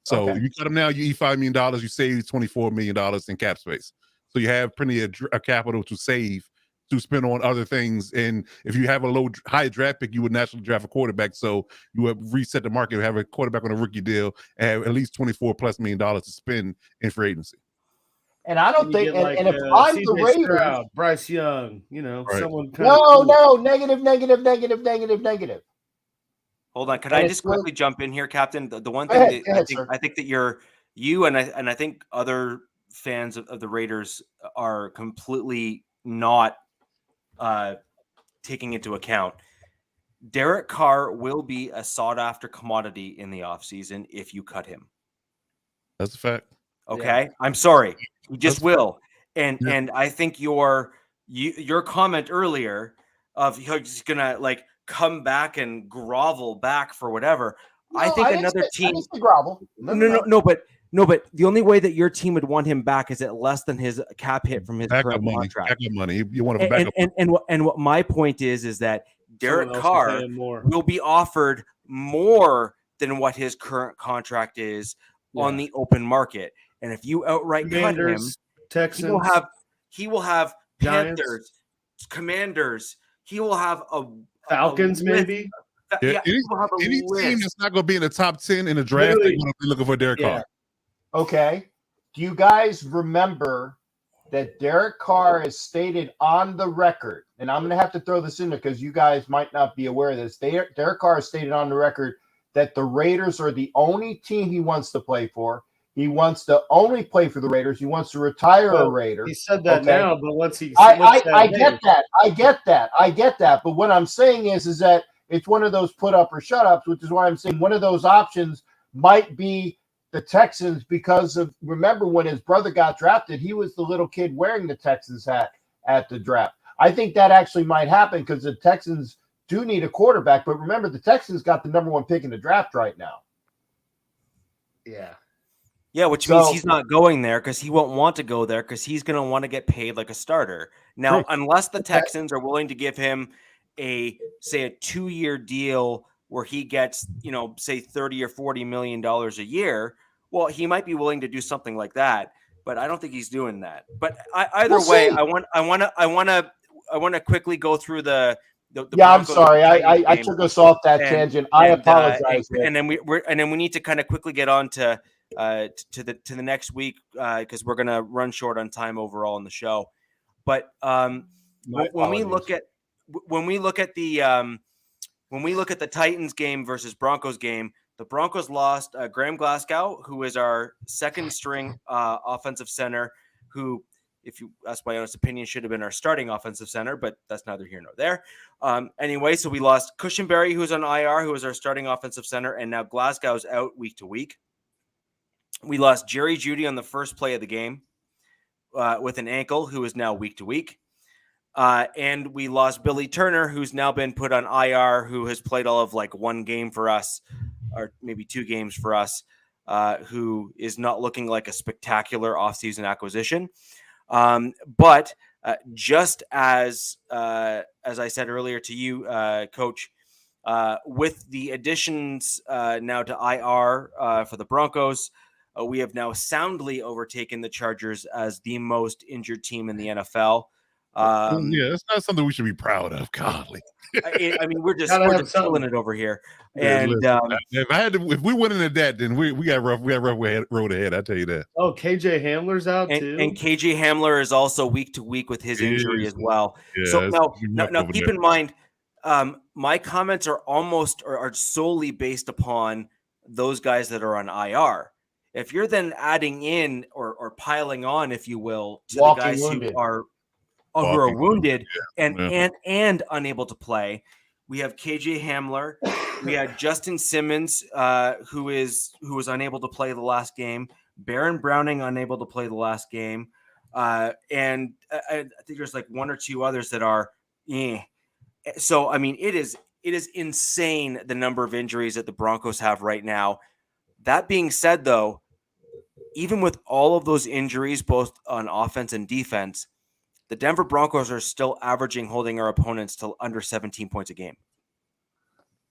So you cut him now, you eat $5 million, you save $24 million in cap space. So you have plenty of capital to save, to spend on other things. And if you have a high draft pick, you would naturally draft a quarterback. So you would reset the market, have a quarterback on a rookie deal, and have at least $24+ million to spend in free agency. And I don't think, and if I'm the Raiders, Bryce Young, someone. No, negative. Hold on, can I just quickly jump in here, Captain? The one thing I think that you and I think other fans of the Raiders are completely not taking into account. Derek Carr will be a sought-after commodity in the offseason if you cut him. That's a fact. Okay, yeah. I'm sorry, he just will. And I think your comment earlier of he's gonna come back and grovel back for whatever. No, I think another team grovel. No, but the only way that your team would want him back is at less than his cap hit from his current contract. Backup money. You want him back. And what my point is that Derek Carr will be offered more than what his current contract is on the open market. And if you outright cut him, Texans, he will have Panthers, Commanders. He will have a Falcons, maybe. Yeah, any team that's not going to be in the top 10 in the draft, they're going to be looking for Derek Carr. Okay. Do you guys remember that Derek Carr has stated on the record, and I'm going to have to throw this in there because you guys might not be aware of this. Derek Carr has stated on the record that the Raiders are the only team he wants to play for. He wants to only play for the Raiders. He wants to retire a Raider. He said that now, but once he I get that. But what I'm saying is that it's one of those put up or shut ups, which is why I'm saying one of those options might be the Texans, because of, remember when his brother got drafted, he was the little kid wearing the Texans hat at the draft. I think that actually might happen because the Texans do need a quarterback. But remember, the Texans got the number 1 pick in the draft right now. Yeah, which means he's not going there because he won't want to go there because he's going to want to get paid like a starter. Now, unless the Texans are willing to give him a 2-year deal where he gets, say $30 or $40 million a year, well, he might be willing to do something like that. But I don't think he's doing that. But either way, I want to quickly go through the I'm sorry. I took us off that tangent. I apologize. And then we need to kind of quickly get on to the next week because we're gonna run short on time overall in the show. But when we look at the Titans game versus Broncos game, the Broncos lost Graham Glasgow, who is our second string offensive center, who, if you ask my honest opinion, should have been our starting offensive center, but that's neither here nor there. Anyway, so we lost Cushenberry, who's on IR, who was our starting offensive center, and now Glasgow's out week to week. We lost Jerry Jeudy on the first play of the game with an ankle, who is now week to week. And we lost Billy Turner, who's now been put on IR, who has played all of one game for us, or maybe 2 games for us, who is not looking like a spectacular offseason acquisition. But just as I said earlier to you, Coach, with the additions now to IR for the Broncos, we have now soundly overtaken the Chargers as the most injured team in the NFL. It's not something we should be proud of. Godly. I mean, we're just killing it over here. And if we went into that, then we got rough road ahead. I tell you that. Oh, KJ Hamler's out too, and KJ Hamler is also week to week with his injury as well. Yeah, so now keep in mind, my comments are solely based upon those guys that are on IR. If you're then adding in or piling on, if you will, to the guys who are wounded and unable to play, we have KJ Hamler, we had Justin Simmons, who was unable to play the last game, Baron Browning unable to play the last game, and I think there's 1 or 2 others that are. So I mean, it is insane the number of injuries that the Broncos have right now. That being said, though, even with all of those injuries, both on offense and defense, the Denver Broncos are still holding our opponents to under 17 points a game.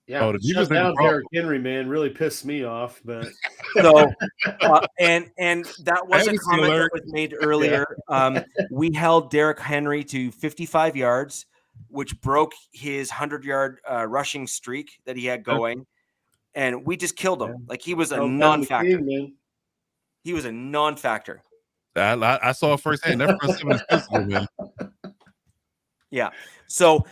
Yeah, shut down Derrick Henry, man, really pissed me off. But so, and that was a comment that was made earlier. Yeah. We held Derrick Henry to 55 yards, which broke his 100-yard rushing streak that he had going, and we just killed him. He was a non-factor. He was a non-factor. I saw it firsthand. That front seven is physical, man. Yeah. So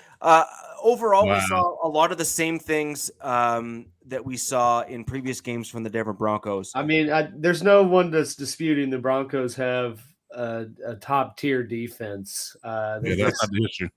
overall, we saw a lot of the same things that we saw in previous games from the Denver Broncos. I mean, there's no one that's disputing the Broncos have a top-tier defense. That's not the issue.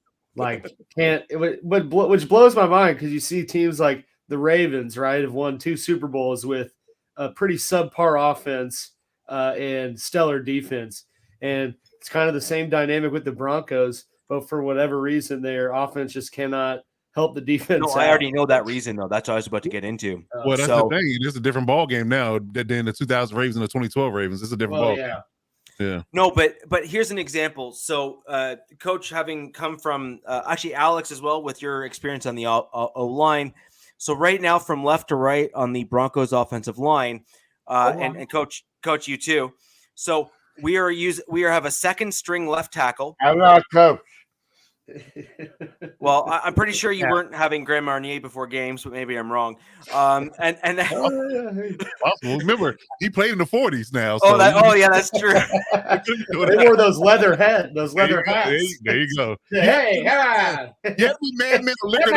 Which blows my mind because you see teams like the Ravens, right, have won 2 Super Bowls with a pretty subpar offense and stellar defense. And it's kind of the same dynamic with the Broncos, but for whatever reason, their offense just cannot help the defense. No, I already know that reason, though. That's what I was about to get into. Well, that's the thing. It's a different ball game now than the 2000 Ravens and the 2012 Ravens. It's a different ball game. Yeah. No, but here's an example. So, Coach, having come from actually Alex as well with your experience on the O-line. So right now, from left to right on the Broncos offensive line, and Coach, you too. So we have a second string left tackle. I'm not Coach. Well, I'm pretty sure you weren't having Grand Marnier before games, but maybe I'm wrong. And possible. Remember, he played in the 40s now. So yeah, that's true. They wore those leather hats. There you go. Hey, come on. You had to be madman or liquored.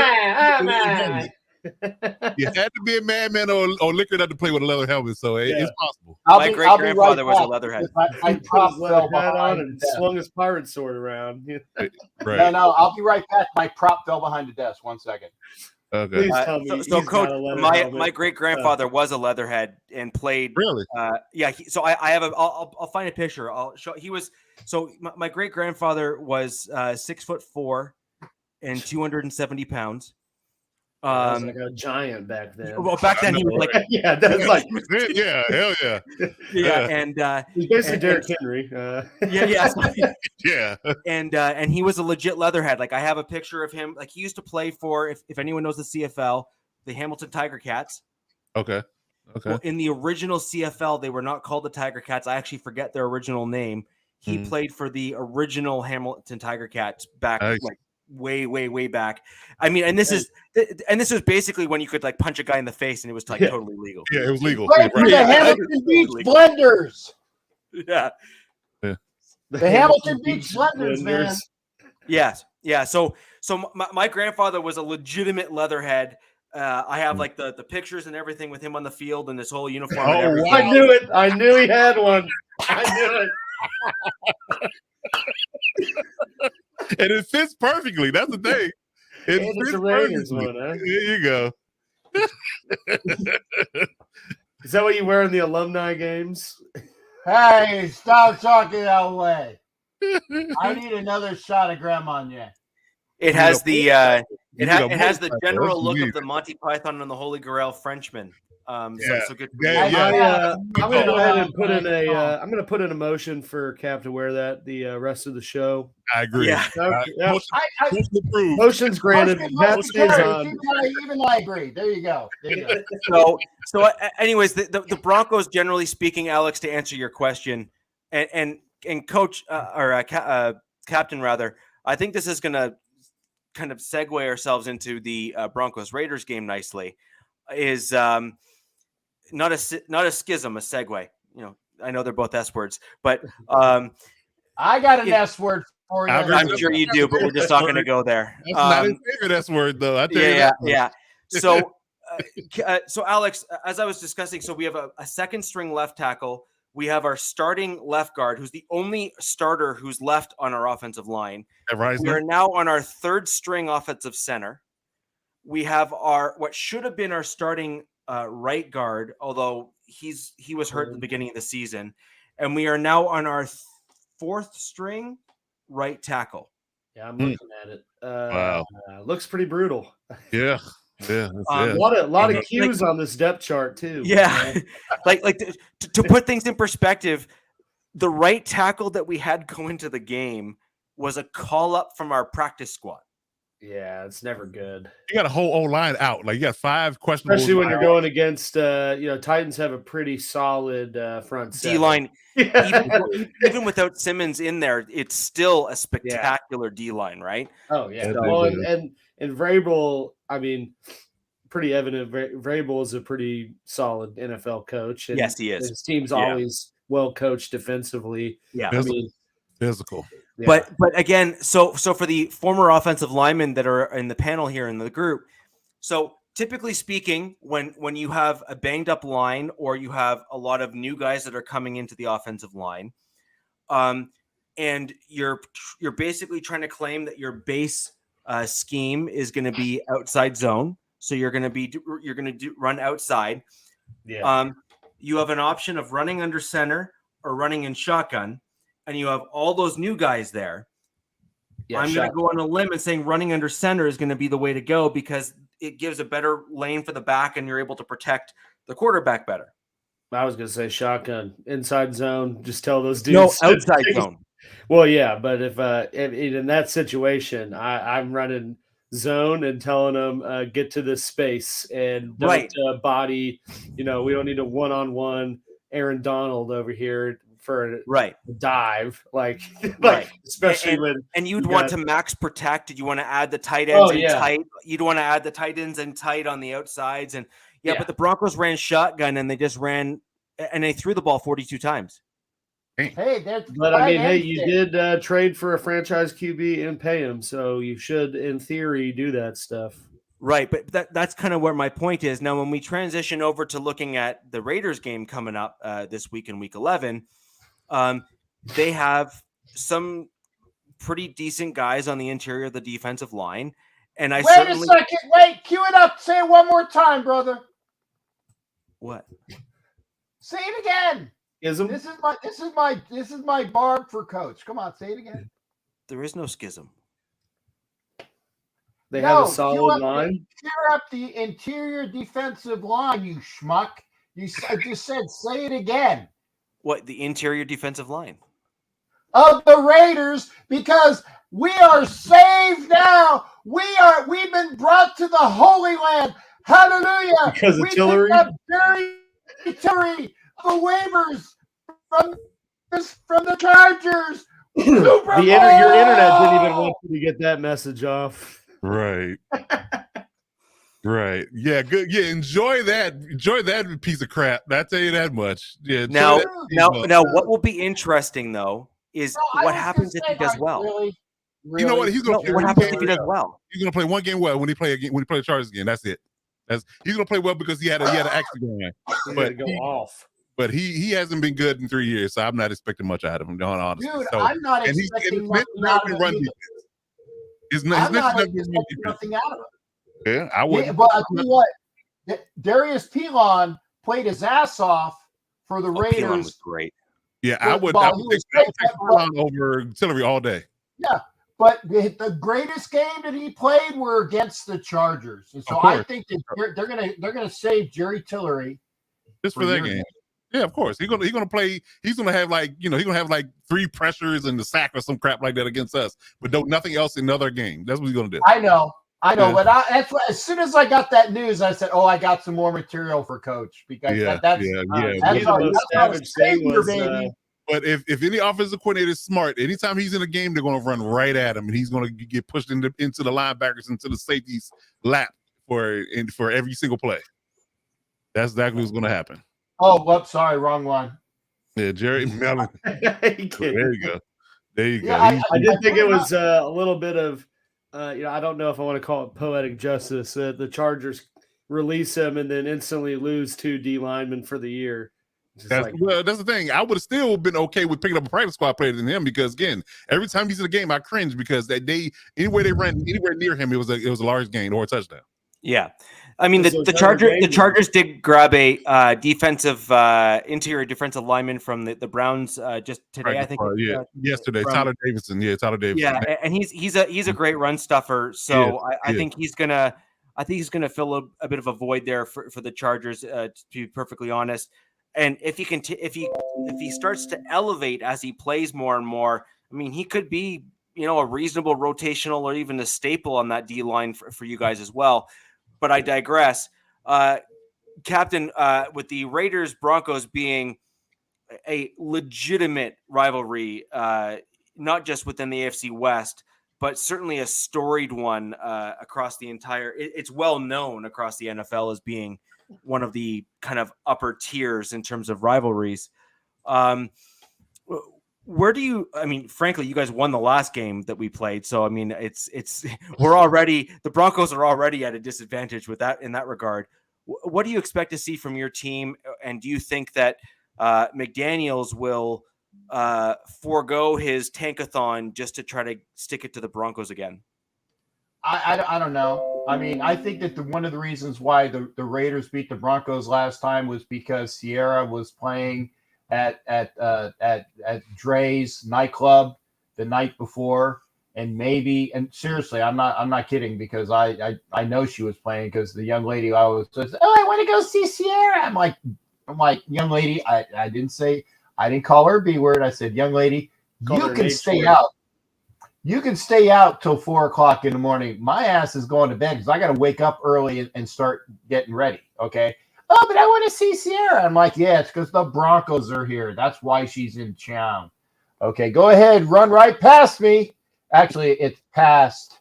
You had to be a madman or liquored up to play with a leather helmet, so it's possible. My great grandfather was a leatherhead. I prop fell behind and swung his pirate sword around. Right. No, I'll be right back. My prop fell behind the desk. 1 second. Okay. Please tell me. So Coach, my great grandfather was a leatherhead and played. Really? So I have I'll find a picture. I'll show. He was my great grandfather was 6'4" and 270 pounds. Was like a giant back then. Well, back then he was like, that's like, hell yeah, and he's basically Derrick Henry. Yeah. And he was a legit leatherhead. Like I have a picture of him. Like he used to play for, if anyone knows the CFL, the Hamilton Tiger Cats. Okay. Well, in the original CFL, they were not called the Tiger Cats. I actually forget their original name. He played for the original Hamilton Tiger Cats back way back. I mean, and this is basically when you could like punch a guy in the face and it was like totally legal. Yeah, it was legal. The Hamilton Beach Blenders. Yeah. The Hamilton Beach Blenders, man. Yes. Yeah. So my grandfather was a legitimate leatherhead. I have like the pictures and everything with him on the field and this whole uniform. Oh, wow. I knew it. I knew he had one. I knew it. And it fits perfectly. That's the thing. It fits perfectly. One, huh? There you go. Is that what you wear in the alumni games? Hey, stop talking that way. I need another shot of Grand Marnier. It has the it has the general look of the Monty Python and the Holy Grail Frenchman. So good. I'm gonna go ahead and put in I'm gonna put in a motion for Cap to wear that the rest of the show. I agree. Yeah. Motion's granted. Even I agree. There you go. So anyways, the Broncos, generally speaking, Alex, to answer your question, and Coach Captain rather, I think this is gonna kind of segue ourselves into the Broncos Raiders game nicely. Is not a schism, a segue. You know, I know they're both S words, but I got an S word for you. I'm sure you do, but we're just not going to go there. That's not his favorite S word, though. I tell you that. Yeah. So, so Alex, as I was discussing, so we have a second string left tackle. We have our starting left guard, who's the only starter who's left on our offensive line. We are now on our third string offensive center. We have what should have been our starting right guard, although he was hurt at the beginning of the season, and we are now on our fourth string right tackle. Yeah, I'm looking at it. Wow, looks pretty brutal. Yeah. A lot of cues on this depth chart too. Yeah, like to put things in perspective, the right tackle that we had go into the game was a call up from our practice squad. Yeah, it's never good. You got a whole O-line out. Like you got 5 questionable. Especially when you're going against, Titans have a pretty solid front D-line. Even without Simmons in there, it's still a spectacular D-line, right? Oh, yeah. Well, and Vrabel, I mean, pretty evident. Vrabel is a pretty solid NFL coach. And yes, he is. His team's always well coached defensively. Yeah. Physical. Yeah. But again, so for the former offensive linemen that are in the panel here in the group, so typically speaking, when you have a banged up line or you have a lot of new guys that are coming into the offensive line, and you're basically trying to claim that your base scheme is going to be outside zone, so you're going to run outside. Yeah. You have an option of running under center or running in shotgun. And you have all those new guys there. Yeah, I'm going to go on a limb and saying running under center is going to be the way to go because it gives a better lane for the back and you're able to protect the quarterback better. I was going to say shotgun, inside zone. Just tell those dudes. No, outside zone. Well, yeah, but if in that situation, I'm running zone and telling them get to this space and don't body. We don't need a one-on-one Aaron Donald over here for a right dive, like especially and you'd want to max protect. You want to add the tight ends tight. You'd want to add the tight ends and tight on the outsides, and but the Broncos ran shotgun and they just ran and they threw the ball 42 times. Hey, but I mean, hey, you did trade for a franchise QB and pay him, so you should, in theory, do that stuff. Right, but that's kind of where my point is. Now, when we transition over to looking at the Raiders game coming up this week in Week 11, they have some pretty decent guys on the interior of the defensive line. And wait a second, cue it up. Say it one more time, brother. What? Say it again. This is my barb for coach. Come on, say it again. There is no schism. They have a solid line. Clear up the interior defensive line, you schmuck. I just said, say it again. What, the interior defensive line? Of the Raiders, because we are saved now. We've been brought to the Holy Land. Hallelujah. Because of Tillery? Tillery, the waivers from the Chargers. Your internet didn't even want you to get that message off. Right. Right. Yeah. Good. Yeah. Enjoy that piece of crap. I tell you that much. Yeah. Now, what will be interesting though is what happens if he does well. Really? You know what? What happens if he does well? He's gonna play one game well when he play the Chargers again. That's it. He's gonna play well because he had an accident going. But go off. But he hasn't been good in 3 years, so I'm not expecting much out of him. Honestly, dude, I'm not expecting nothing out of him. Yeah, I would. But I'll tell you what, Darius Pilon played his ass off for the Raiders. Pilon was great. Yeah, I would take Pilon over Tillery all day. Yeah, but the greatest game that he played were against the Chargers, and so I think that they're gonna save Jerry Tillery just for that game. Yeah, of course. He's gonna play. He's gonna have he's gonna have 3 pressures and the sack or some crap like that against us, but nothing else in another game. That's what he's gonna do. I know. Yeah. But that's what, as soon as I got that news, I said, "Oh, I got some more material for Coach because that's savage baby." But if any offensive coordinator is smart, anytime he's in a game, they're going to run right at him, and he's going to get pushed into the linebackers, into the safeties' lap for every single play. That's exactly what's going to happen. Oh, whoops, sorry, wrong one. Yeah, Jerry Mellon. There you go. There you go. I did think it was a little bit of, I don't know if I want to call it poetic justice. The Chargers release him and then instantly lose 2 D linemen for the year. That's the thing. I would have still been okay with picking up a practice squad player than him because, again, every time he's in a game, I cringe because anywhere they ran anywhere near him, it was a large gain or a touchdown. Yeah, I mean the Chargers did grab a defensive interior defensive lineman from the Browns just today. I think yesterday. Tyler Davidson. Yeah, Tyler Davidson. Yeah, and he's a great run stuffer. So I think he's gonna fill a bit of a void there for the Chargers. To be perfectly honest. And if he starts to elevate as he plays more and more, I mean, he could be, a reasonable rotational or even a staple on that D line for you guys as well. But I digress. Captain, with the Raiders Broncos being a legitimate rivalry, not just within the AFC West, but certainly a storied one across the entire. It's well known across the NFL as being one of the kind of upper tiers in terms of rivalries. Frankly, you guys won the last game that we played. So, I mean, the Broncos are already at a disadvantage with that in that regard. What do you expect to see from your team? And do you think that McDaniels will forego his tankathon just to try to stick it to the Broncos again? I don't know. I mean, I think that one of the reasons why the Raiders beat the Broncos last time was because Sierra was playing at Dre's nightclub the night before, and seriously, I'm not kidding because I know she was playing because the young lady always says, "Oh, I want to go see Sierra." I'm like, young lady, I didn't call her a B word. I said, young lady, you can stay out. You can stay out till 4:00 in the morning. My ass is going to bed because I got to wake up early and start getting ready. Okay. oh, but I want to see Sierra. I'm like, yeah, it's because the Broncos are here. That's why she's in town. Okay, go ahead, run right past me. Actually, it's past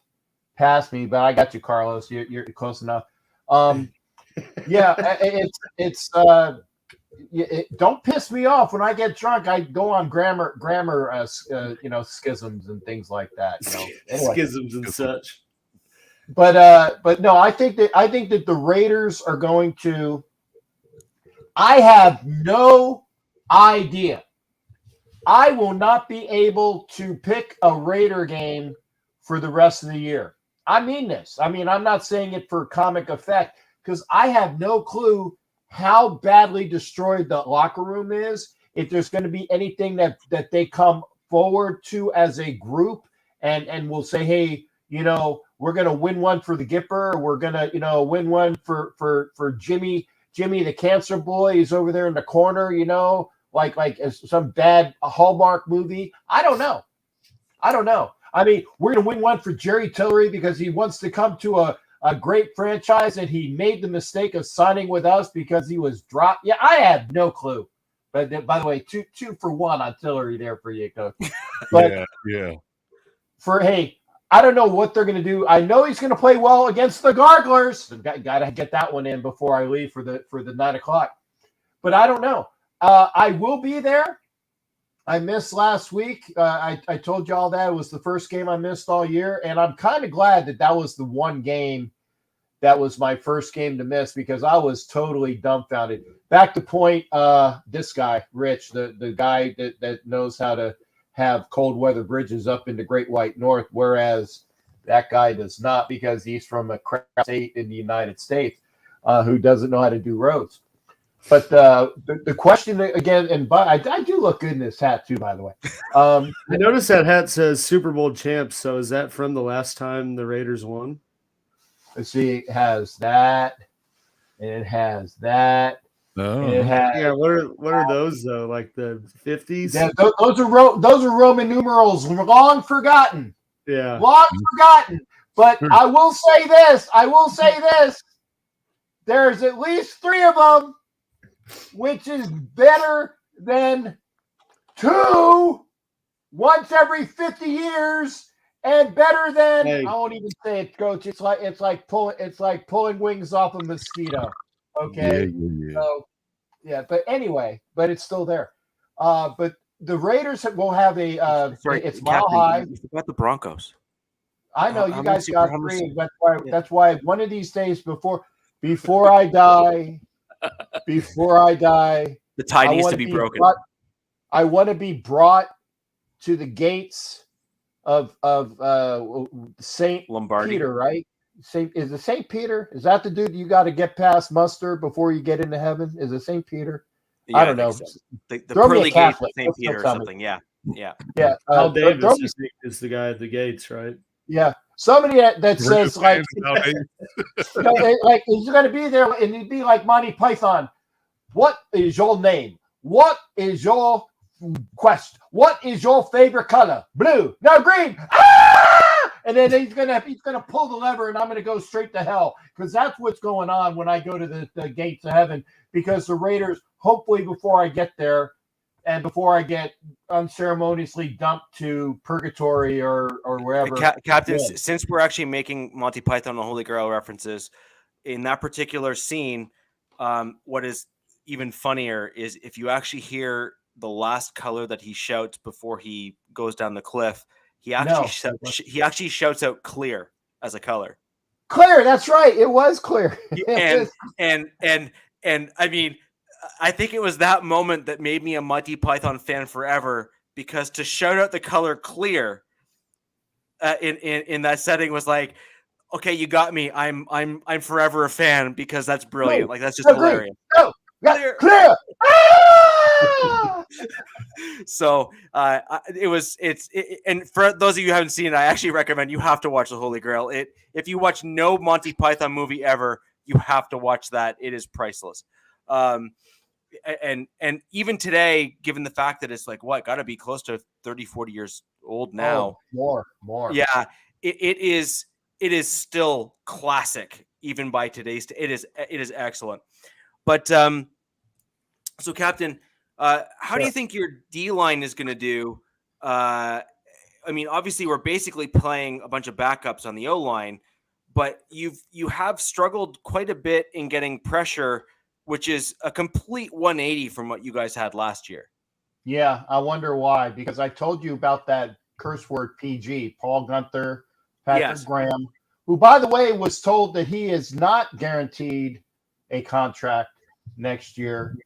me, but I got you, Carlos. You're close enough. Yeah, don't piss me off when I get drunk. I go on grammar, schisms and things like that. Anyway. Schisms and such. But no, I think that the Raiders are going to. I have no idea. I will not be able to pick a Raider game for the rest of the year. I mean this. I mean, I'm not saying it for comic effect because I have no clue how badly destroyed the locker room is. If there's going to be anything that they come forward to as a group and will say, hey, we're going to win one for the Gipper. Or we're going to, win one for Jimmy the cancer boy. He's over there in the corner, like some bad Hallmark movie. I don't know. I mean, we're going to win one for Jerry Tillery because he wants to come to a great franchise and he made the mistake of signing with us because he was dropped. Yeah, I have no clue. But by the way, two for one on Tillery there for you, Coach. But yeah. I don't know what they're going to do. I know he's going to play well against the Garglers. Got to get that one in before I leave for the 9:00. But I don't know. I will be there. I missed last week. I told you all that. It was the first game I missed all year. And I'm kind of glad that was the one game that was my first game to miss because I was totally dumbfounded. Back to point, this guy, Rich, the guy that knows how to have cold weather bridges up in the Great White North, whereas that guy does not because he's from a crap state in the United States who doesn't know how to do roads. But the question again, and I do look good in this hat too, by the way. I noticed that hat says Super Bowl champs. So is that from the last time the Raiders won? Let's see, it has that, and it has that. Oh. And it has, what are those though? Like the 50s? Yeah, those are Roman numerals, long forgotten. Yeah, long forgotten. But I will say this. There's at least 3 of them, which is better than 2 once every 50 years, and better than I won't even say it, Coach. It's like pulling wings off a mosquito. Okay. Yeah. So but anyway, but it's still there. But the Raiders will have it's Mile High. You forgot the Broncos. I know you guys got 3. That's why one of these days before I die. The tie needs to be broken. I want to be brought to the gates of Saint Lombardi. Peter, right? Is it Saint Peter? Is that the dude you got to get past muster before you get into heaven? Is it Saint Peter? Yeah, I don't know. So. The pearly gates of Saint Peter or something. Yeah. Al Davis is the guy at the gates, right? Yeah. Somebody that says like he's going to be there and he'd be like Monty Python. What is your name? What is your quest? What is your favorite color? Blue. No, green. And then he's gonna pull the lever, and I'm gonna go straight to hell because that's what's going on when I go to the gates of heaven. Because the Raiders, hopefully, before I get there, and before I get unceremoniously dumped to purgatory or wherever. Captain, since we're actually making Monty Python and Holy Grail references in that particular scene, what is even funnier is if you actually hear the last color that he shouts before he goes down the cliff. He actually shouts out clear as a color. Clear, that's right. It was clear. and I mean, I think it was that moment that made me a Monty Python fan forever because to shout out the color clear in that setting was like, okay, you got me. I'm forever a fan because that's brilliant. Like that's just hilarious. Clear. So and for those of you who haven't seen it, I actually recommend you have to watch the Holy Grail. If you watch no Monty Python movie ever, you have to watch that. It is priceless. And even today, given the fact that it's like got to be close to 30, 40 years old now. Oh, more. Yeah, it is still classic even by today's. It is excellent. But so, Captain, how do you think your D-line is going to do? I mean, obviously, we're basically playing a bunch of backups on the O-line, but you have struggled quite a bit in getting pressure, which is a complete 180 from what you guys had last year. Yeah, I wonder why. Because I told you about that curse word PG, Paul Gunther, Patrick Graham, who, by the way, was told that he is not guaranteed a contract next year,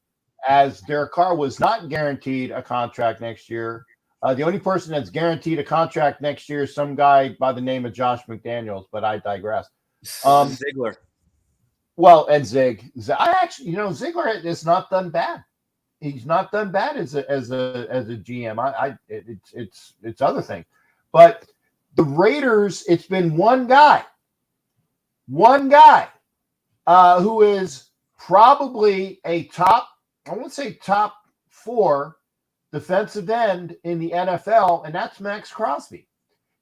as Derek Carr was not guaranteed a contract next year. The only person that's guaranteed a contract next year is some guy by the name of Josh McDaniels, but I digress. Ziegler. Well, and Zig. I actually, Ziegler is not done bad. He's not done bad as a GM. It's other things, but the Raiders, it's been one guy who is probably a top, I won't say top 4 defensive end in the NFL, and that's Max Crosby.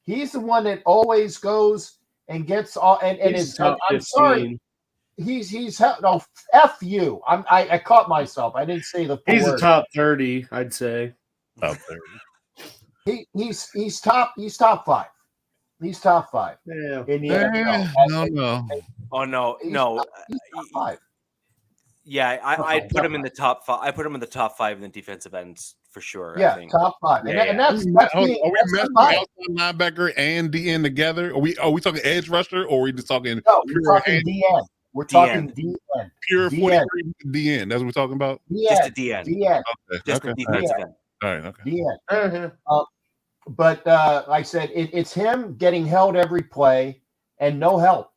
He's the one that always goes and gets all, and is. I'm sorry. He's no, F you. I caught myself. I didn't say the full He's word. a top 30, I'd say. Top 30. He's top 5. He's top 5. Yeah. In the NFL. No. Oh no. He's top 5. Yeah, I'd put him in the top 5. I put him in the top 5 in the defensive ends for sure. Yeah, I think. top 5. And that's are we messing outside linebacker and DN together? Are we talking edge rusher, or are we just talking? No, we're talking DN. We're talking DN. Pure 43 DN. That's what we're talking about? Just a DN. DN. Okay. Just a defensive end. All right, okay. DN. But like I said, it's him getting held every play and no help.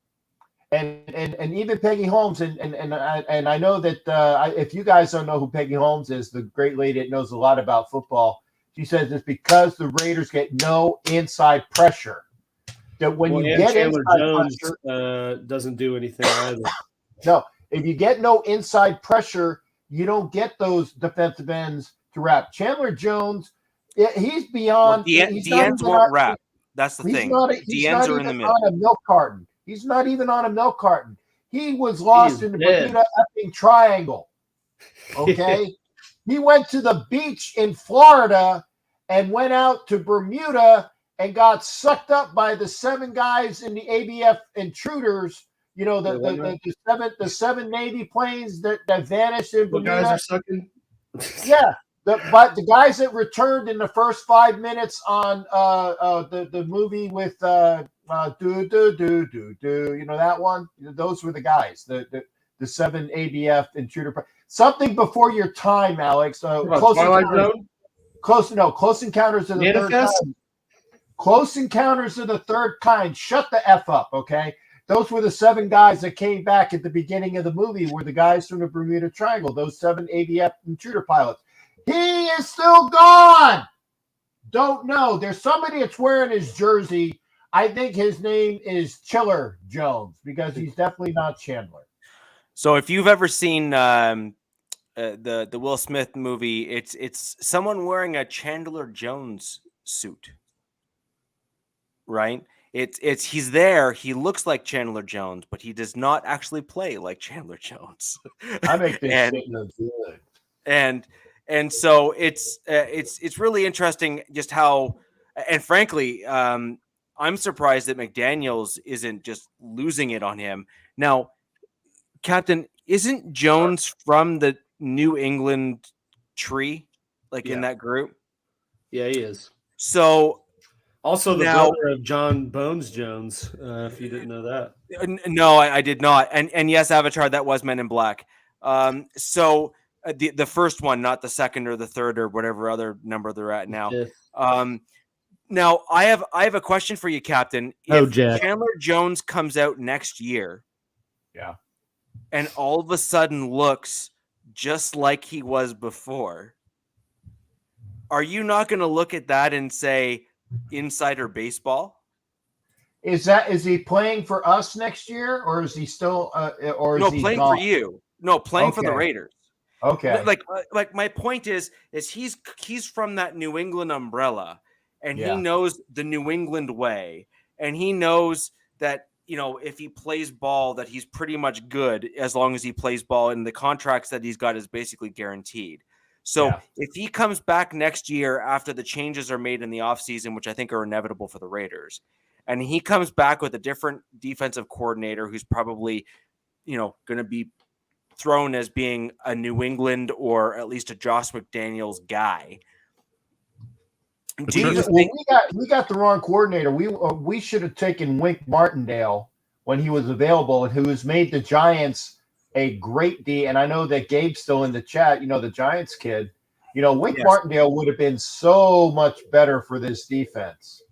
And even Peggy Holmes, and I know that if you guys don't know who Peggy Holmes is, the great lady that knows a lot about football, she says it's because the Raiders get no inside pressure. That when you get Chandler inside Jones pressure, doesn't do anything either. No, if you get no inside pressure, you don't get those defensive ends to wrap. Chandler Jones, he's beyond. DNs won't wrap. That's the thing. DNs are in the middle. On a milk carton. He's not even on a milk carton. He was lost in the Bermuda effing Triangle. Okay, he went to the beach in Florida and went out to Bermuda and got sucked up by the 7 guys in the ABF intruders. You know, the 7 Navy planes that vanished in Bermuda. The guys are sucking. Yeah, but the guys that returned in the first 5 minutes on the movie with you know that one. Those were the guys. The 7 ABF intruder. Something before your time, Alex. Close Encounters of the Third Kind. Close Encounters of the Third Kind. Shut the F up, okay? Those were the 7 guys that came back at the beginning of the movie, were the guys from the Bermuda Triangle, those 7 ABF intruder pilots. He is still gone. Don't know. There's somebody that's wearing his jersey. I think his name is Chiller Jones, because he's definitely not Chandler. So if you've ever seen the Will Smith movie, it's someone wearing a Chandler Jones suit. Right? It's he's there. He looks like Chandler Jones, but he does not actually play like Chandler Jones. I make this shit look good. And so it's really interesting just how, and frankly, I'm surprised that McDaniels isn't just losing it on him. Now, Captain, isn't Jones from the New England tree, in that group? Yeah, he is. So. Also, the brother of John Bones Jones, if you didn't know that. No, I did not. And yes, Avatar, that was Men in Black. So the first one, not the second or the third or whatever other number they're at now. Now, I have a question for you, Captain. If Chandler Jones comes out next year, and all of a sudden looks just like he was before, are you not going to look at that and say, insider baseball? Is he playing for us next year, or is he still playing for you? No, playing for the Raiders. Okay. Like my point is he's from that New England umbrella, and he knows the New England way, and he knows that if he plays ball, that he's pretty much good as long as he plays ball, and the contracts that he's got is basically guaranteed. So if he comes back next year after the changes are made in the offseason, which I think are inevitable for the Raiders, and he comes back with a different defensive coordinator who's probably, going to be thrown as being a New England or at least a Josh McDaniels guy. Do you think we got the wrong coordinator? We should have taken Wink Martindale when he was available, and who has made the Giants a great D. And I know that Gabe's still in the chat. The Giants kid. Wink Martindale would have been so much better for this defense.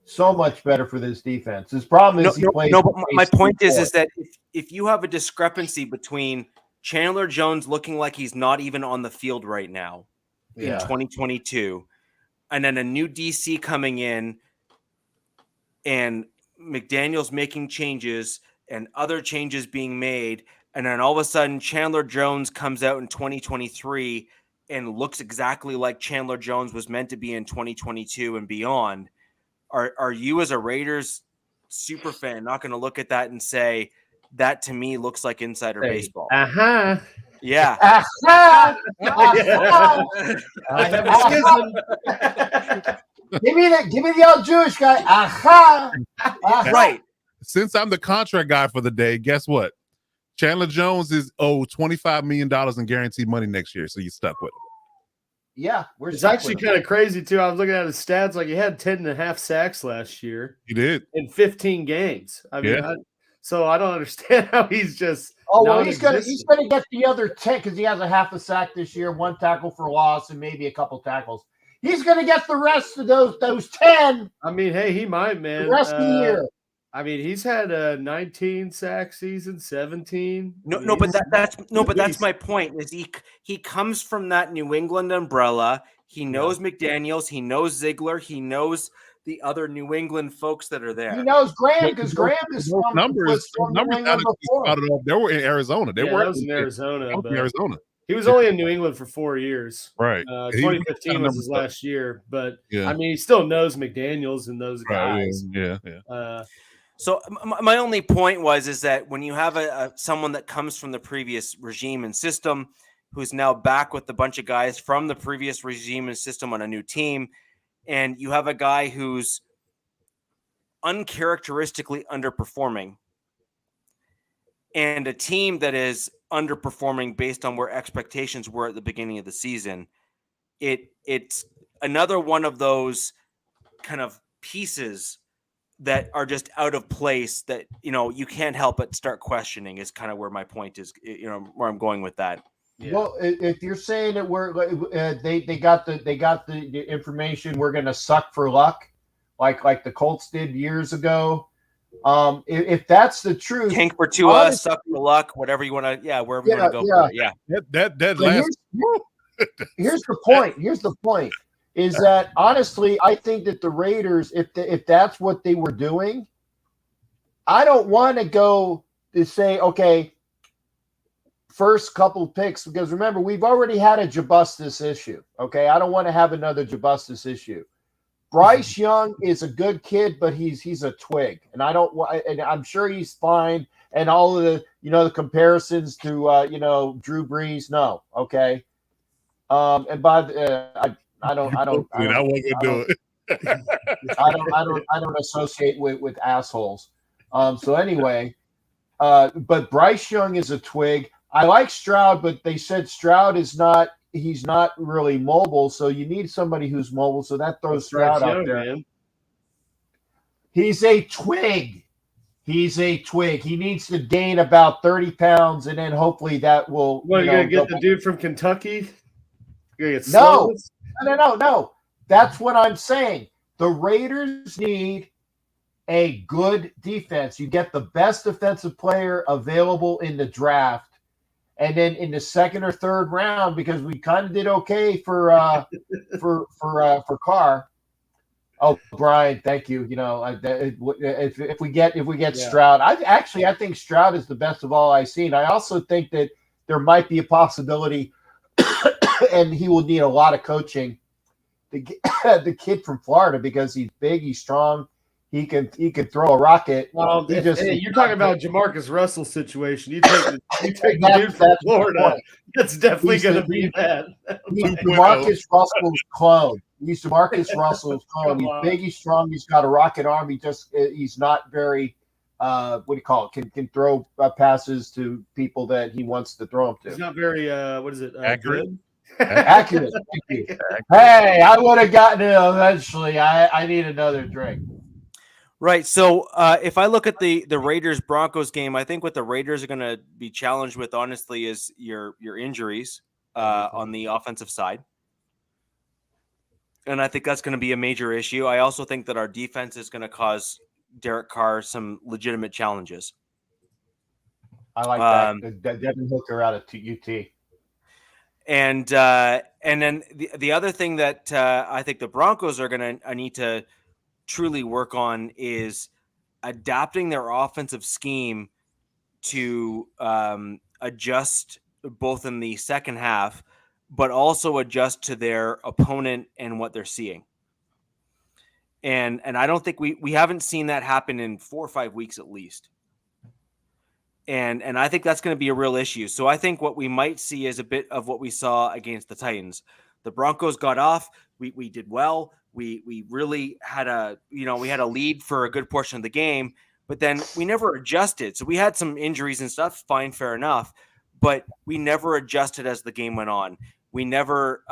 So much better for this defense. His problem is but my point is that if you have a discrepancy between Chandler Jones looking like he's not even on the field right now in 2022. And then a new DC coming in and McDaniels making changes and other changes being made. And then all of a sudden Chandler Jones comes out in 2023 and looks exactly like Chandler Jones was meant to be in 2022 and beyond. Are you as a Raiders super fan not going to look at that and say, that to me looks like insider baseball? Yeah. Give me the old Jewish guy. Right. Since I'm the contract guy for the day, guess what? Chandler Jones is owed $25 million in guaranteed money next year, so you're stuck with it. Yeah, it's actually kind of crazy too. I was looking at his stats; like he had 10.5 sacks last year. He did in 15 games. I mean, so I don't understand how he's just. Oh well, he's gonna get the other 10 because he has a half a sack this year, 1 tackle for loss, and maybe a couple tackles. He's gonna get the rest of those 10. I mean, hey, he might, man. The rest of the year. I mean, he's had a 19 sack season, 17. But that's my point. Is he comes from that New England umbrella. He knows McDaniels. He knows Ziegler. He knows the other New England folks that are there. He knows Graham because Graham is from numbers. They were in Arizona. They were in Arizona. Arizona. He was only in New England for 4 years. Right. 2015 was his last year, but I mean, he still knows McDaniels and those guys. So my only point is that when you have someone that comes from the previous regime and system, who's now back with a bunch of guys from the previous regime and system on a new team, and you have a guy who's uncharacteristically underperforming, and a team that is underperforming based on where expectations were at the beginning of the season, it's another one of those kind of pieces that are just out of place that, you can't help but start questioning is kind of where my point is, where I'm going with that. Yeah. Well, if you're saying that they got the information, we're going to suck for luck, like the Colts did years ago. If that's the truth, tank for Tua, suck for luck, whatever you want to, wherever you want to go. For it. Yeah. That last. Here's the point. Here's the point. Is that honestly, I think that the Raiders, if that's what they were doing, I don't want to go to say, okay, first couple picks, because remember, we've already had a Jabustis issue. Okay, I don't want to have another Jabustis issue. Bryce Young is a good kid, but he's a twig, and and I'm sure he's fine. And all of the the comparisons to Drew Brees, no, okay. And by the I don't associate with assholes. So anyway, but Bryce Young is a twig. I like Stroud, but they said Stroud he's not really mobile. So you need somebody who's mobile. So that throws Stroud out there. Man. He's a twig. He needs to gain about 30 pounds, and then hopefully that will. What, you gonna get the dude from Kentucky? No. That's what I'm saying. The Raiders need a good defense. You get the best defensive player available in the draft, and then in the second or third round, because we kind of did okay for Carr. Oh, Brian, thank you. If we get Stroud, I think Stroud is the best of all I've seen. I also think that there might be a possibility. And he will need a lot of coaching. The kid from Florida, because he's big, he's strong, he can throw a rocket. Well, you're talking about Jamarcus Russell's situation. You take the dude from that's Florida. That's definitely going to be that. He's Jamarcus Russell's clone. He's Jamarcus Russell's clone. He's big, he's strong, he's got a rocket arm. He's not very what do you call it? Can throw passes to people that he wants to throw them to. He's not very accurate. Good? Accurate. Thank you. Hey, I would have gotten it eventually. I need another drink. Right. So if I look at the Raiders Broncos game, I think what the Raiders are going to be challenged with, honestly, is your injuries on the offensive side. And I think that's going to be a major issue. I also think that our defense is going to cause Derek Carr some legitimate challenges. I like that. Devin Hooker out of UT. And then the other thing that I think the Broncos are going to need to truly work on is adapting their offensive scheme to adjust both in the second half, but also adjust to their opponent and what they're seeing. And I don't think we haven't seen that happen in 4 or 5 weeks at least. And I think that's going to be a real issue. So I think what we might see is a bit of what we saw against the Titans. The Broncos got off. We did well. We really had a lead for a good portion of the game, but then we never adjusted. So we had some injuries and stuff. Fine, fair enough. But we never adjusted as the game went on. We never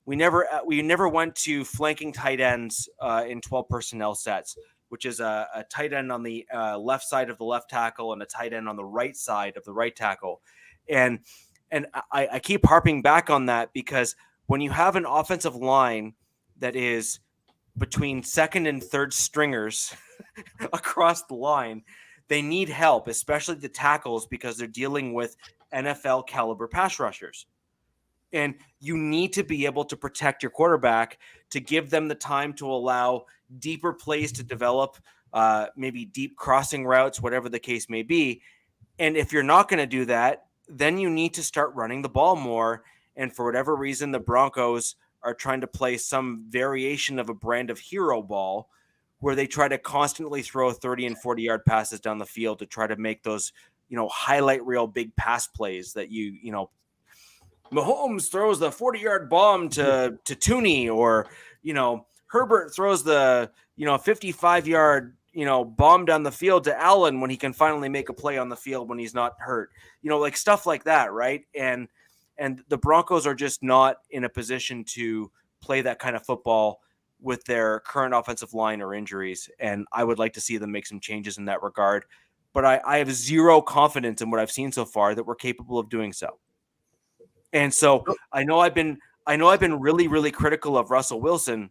went to flanking tight ends in 12 personnel sets, which is a tight end on the left side of the left tackle and a tight end on the right side of the right tackle. And I keep harping back on that because when you have an offensive line that is between second and third stringers across the line, they need help, especially the tackles, because they're dealing with NFL caliber pass rushers. And you need to be able to protect your quarterback to give them the time to allow deeper plays to develop, maybe deep crossing routes, whatever the case may be. And if you're not going to do that, then you need to start running the ball more. And for whatever reason, the Broncos are trying to play some variation of a brand of hero ball where they try to constantly throw 30 and 40-yard passes down the field to try to make those, highlight reel big pass plays that Mahomes throws the 40-yard bomb to Tooney, or, Herbert throws the, 55-yard, bomb down the field to Allen when he can finally make a play on the field when he's not hurt, like stuff like that. Right. And the Broncos are just not in a position to play that kind of football with their current offensive line or injuries. And I would like to see them make some changes in that regard. But I have zero confidence in what I've seen so far that we're capable of doing so. And so I know I've been really, really critical of Russell Wilson.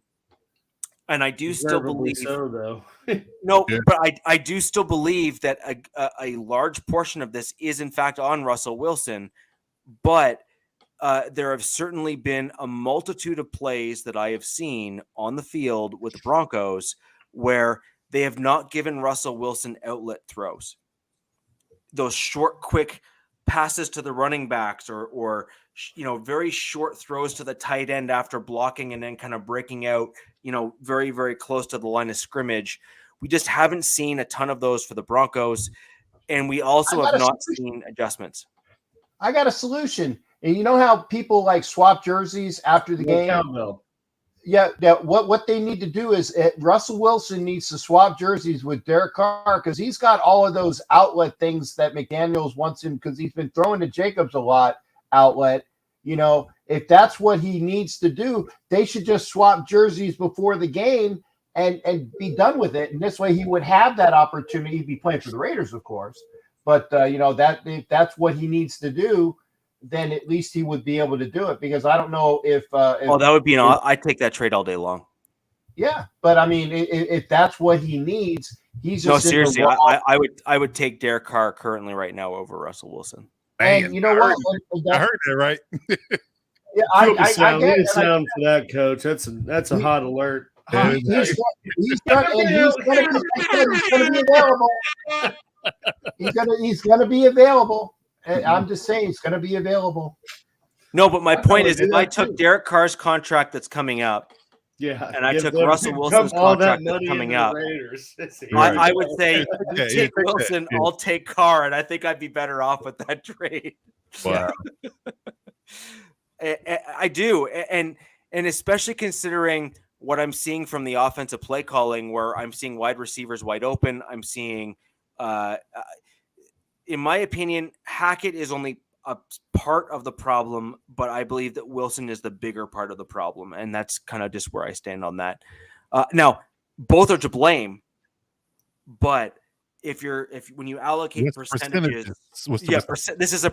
And I do still believe so, though. But I do still believe that a large portion of this is in fact on Russell Wilson. But there have certainly been a multitude of plays that I have seen on the field with the Broncos where they have not given Russell Wilson outlet throws. Those short, quick passes to the running backs or very short throws to the tight end after blocking and then kind of breaking out, very, very close to the line of scrimmage. We just haven't seen a ton of those for the Broncos. And we also have not seen adjustments. I got a solution. And you know how people like swap jerseys after the game? Yeah. What they need to do is Russell Wilson needs to swap jerseys with Derek Carr because he's got all of those outlet things that McDaniels wants him because he's been throwing to Jacobs a lot outlet. If that's what he needs to do, they should just swap jerseys before the game and be done with it. And this way he would have that opportunity. He'd be playing for the Raiders, of course. But, that if that's what he needs to do, then at least he would be able to do it because I don't know if that would be I'd take that trade all day long. Yeah, but I mean, if that's what he needs, he's just seriously. I would take Derek Carr currently right now over Russell Wilson. Man, and you know what? I heard that right. Yeah, I get it. Sound for that, Coach. That's a hot alert. He's going to be available. He's going to be available. I'm just saying it's going to be available. No, but my point is if I took Derek Carr's contract that's coming up Yeah, and I took Russell Wilson's contract that's coming up. I would say, you take Wilson, I'll take Carr, and I think I'd be better off with that trade. Wow. I do, and especially considering what I'm seeing from the offensive play calling, where I'm seeing wide receivers wide open. I'm seeing, in my opinion, Hackett is only a part of the problem, but I believe that Wilson is the bigger part of the problem, and that's kind of just where I stand on that. Now, both are to blame, but when you allocate percentages, this is a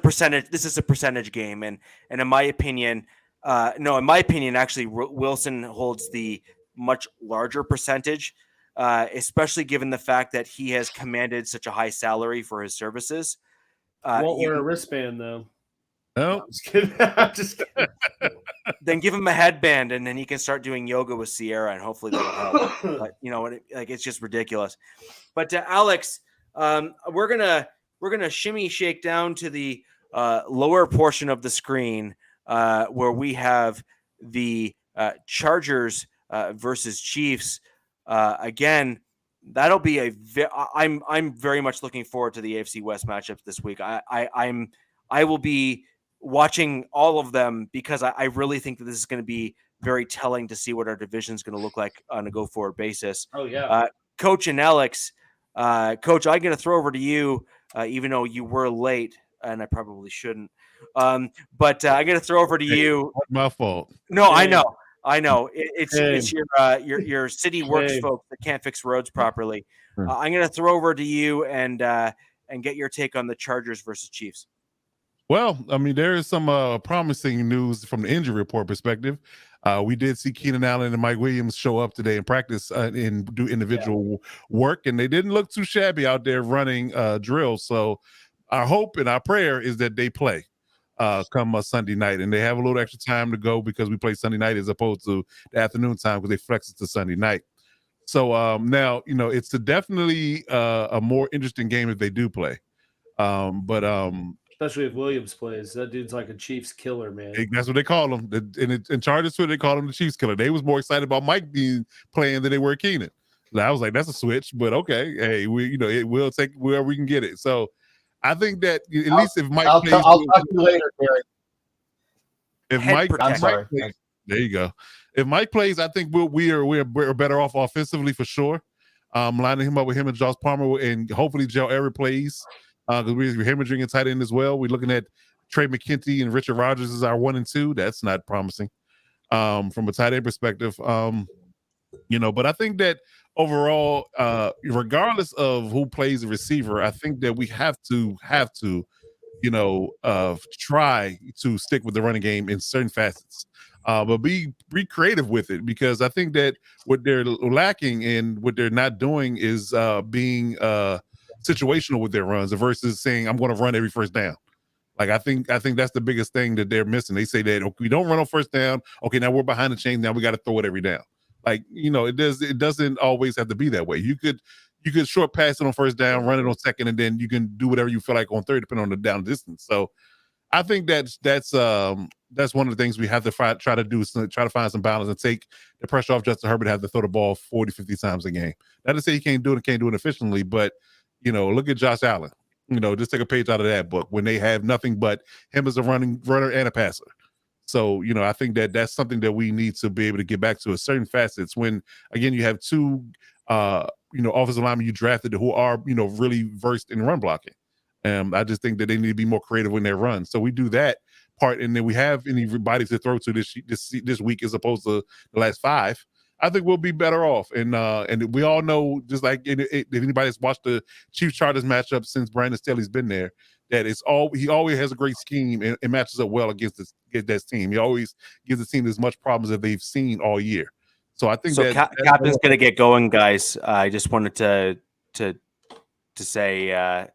percentage game, and in my opinion, actually Wilson holds the much larger percentage, especially given the fact that he has commanded such a high salary for his services. Won't wear a wristband though. No, I'm just kidding. I'm just kidding. Then give him a headband, and then he can start doing yoga with Sierra, and hopefully that'll help. But it's just ridiculous. But Alex, we're gonna shimmy shake down to the lower portion of the screen where we have the Chargers versus Chiefs. Again, that'll be I'm very much looking forward to the AFC West matchups this week. I will be watching all of them because I really think that this is going to be very telling to see what our division is going to look like on a go-forward basis. Oh yeah, Coach and Alex, Coach, I'm going to throw over to you, even though you were late, and I probably shouldn't. But I'm going to throw over to you. My fault. No, I know. It's your city works folks that can't fix roads properly. I'm going to throw over to you and get your take on the Chargers versus Chiefs. Well, I mean, there is some promising news from the injury report perspective. We did see Keenan Allen and Mike Williams show up today and practice and do individual work, and they didn't look too shabby out there running drills. So our hope and our prayer is that they play come Sunday night, and they have a little extra time to go because we play Sunday night as opposed to the afternoon time because they flex it to Sunday night. So now, it's definitely a more interesting game if they do play. Especially if Williams plays. That dude's like a Chiefs killer, man. That's what they call him. In Chargers Twitter, they call him the Chiefs killer. They was more excited about Mike being playing than they were Keenan. I was like, that's a switch, but okay. Hey, it will take wherever we can get it. So I think that at least if Mike plays, I'll talk to you later, Terry. If Mike plays, there you go. If Mike plays, I think we're better off offensively for sure. Lining him up with him and Josh Palmer, and hopefully Joe Everett plays. Because we're hemorrhaging a tight end as well. We're looking at Trey McKenty and Richard Rodgers as our 1 and 2. That's not promising from a tight end perspective. But I think that overall, regardless of who plays the receiver, I think that we have to try to stick with the running game in certain facets. But be creative with it, because I think that what they're lacking and what they're not doing is being situational with their runs versus saying I'm going to run every first down. Like I think that's the biggest thing that they're missing. They say that we don't run on first down. Okay, now we're behind the chain. Now we got to throw it every down. Like it doesn't always have to be that way. You could short pass it on first down, run it on second, and then you can do whatever you feel like on third, depending on the down distance. So I think that's one of the things we have to try to do is try to find some balance and take the pressure off Justin Herbert to have to throw the ball 40, 50 times a game. Not to say he can't do it efficiently, but look at Josh Allen. Just take a page out of that book when they have nothing but him as a runner and a passer. So, I think that that's something that we need to be able to get back to a certain facets when, again, you have two, offensive linemen you drafted who are, really versed in run blocking. I just think that they need to be more creative when they run. So we do that part, and then we have anybody to throw to this week as opposed to the last 5. I think we'll be better off. And we all know, just like if anybody's watched the Chiefs Chargers matchup since Brandon Staley's been there, that he always has a great scheme and matches up well against that team. He always gives the team as much problems as they've seen all year. So I think Captain's going to get going, guys. I just wanted to say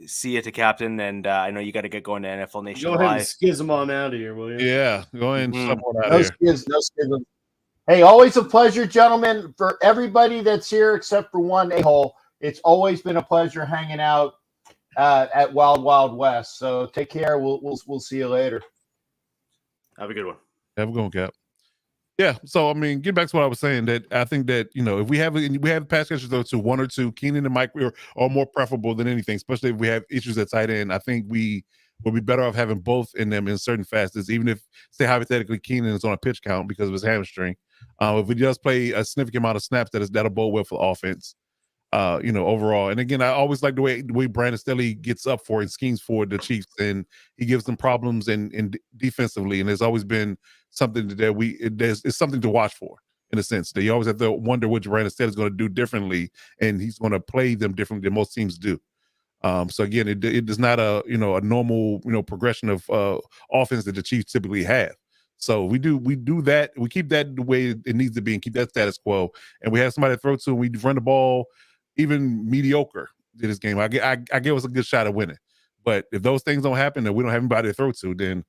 see you to Captain, and I know you got to get going to NFL Nation Live. Go ahead and schism on out of here, will you? Yeah, go ahead and shove on out of here. No schism. Hey, always a pleasure, gentlemen. For everybody that's here except for one a-hole, it's always been a pleasure hanging out at Wild Wild West. So take care. We'll see you later. Have a good one. Have a good one, Cap. Yeah, so I mean, get back to what I was saying. That I think that if we have pass catchers though to one or two, Keenan and Mike are more preferable than anything. Especially if we have issues at tight end. I think we will be better off having both in them in certain facets. Even if, say, hypothetically, Keenan is on a pitch count because of his hamstring. If he does play a significant amount of snaps, that'll bode well for the offense. Overall. And again, I always like the way Brandon Staley gets up for and schemes for the Chiefs, and he gives them problems and defensively. And there's always been something that it's something to watch for, in a sense that you always have to wonder what Brandon Staley is going to do differently, and he's going to play them differently than most teams do. So again, it is not a normal progression of offense that the Chiefs typically have. So we do that. We keep that the way it needs to be and keep that status quo. And we have somebody to throw to, and we run the ball even mediocre in this game. I give us a good shot at winning. But if those things don't happen and we don't have anybody to throw to, then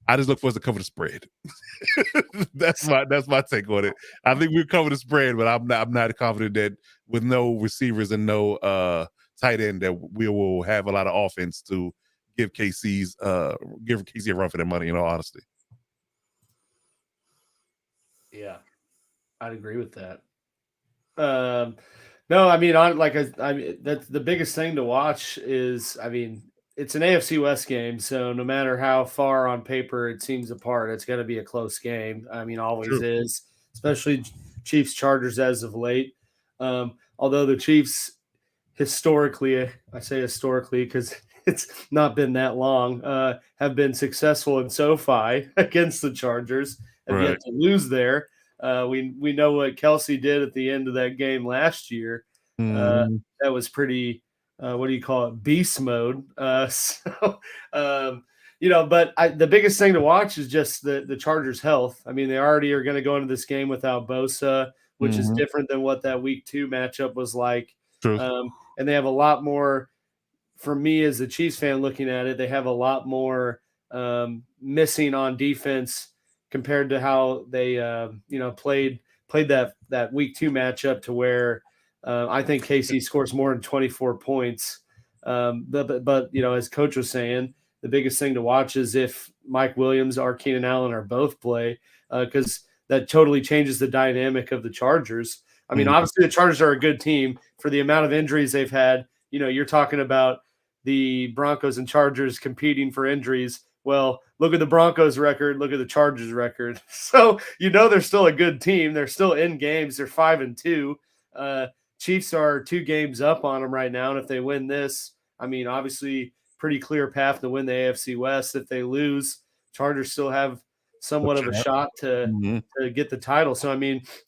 I just look for us to cover the spread. That's my take on it. I think we cover the spread, but I'm not confident that with no receivers and no tight end that we will have a lot of offense to give KC a run for their money, in all honesty. Yeah, I'd agree with that. No, I mean, that's the biggest thing to watch is, it's an AFC West game, so no matter how far on paper it seems apart, it's going to be a close game. Always True. Is, especially Chiefs Chargers as of late. Although the Chiefs historically, I say historically because it's not been that long, have been successful in SoFi against the Chargers, have yet to lose there. We know what Kelsey did at the end of that game last year. That was pretty, what do you call it? Beast mode. But the biggest thing to watch is just the Chargers' health. They already are going to go into this game without Bosa, which is different than what that week 2 matchup was like. And they have a lot more, for me as a Chiefs fan looking at it, they have a lot more missing on defense compared to how they, played that week 2 matchup, to where I think KC scores more than 24 points. But as Coach was saying, the biggest thing to watch is if Mike Williams or Keenan Allen are both play, because that totally changes the dynamic of the Chargers. Obviously the Chargers are a good team for the amount of injuries they've had. You're talking about the Broncos and Chargers competing for injuries. Well, look at the Broncos record, look at the Chargers record. So, they're still a good team. They're still in games. They're 5-2. Chiefs are 2 games up on them right now. And if they win this, obviously pretty clear path to win the AFC West. If they lose, Chargers still have somewhat of a shot to get the title. So, they're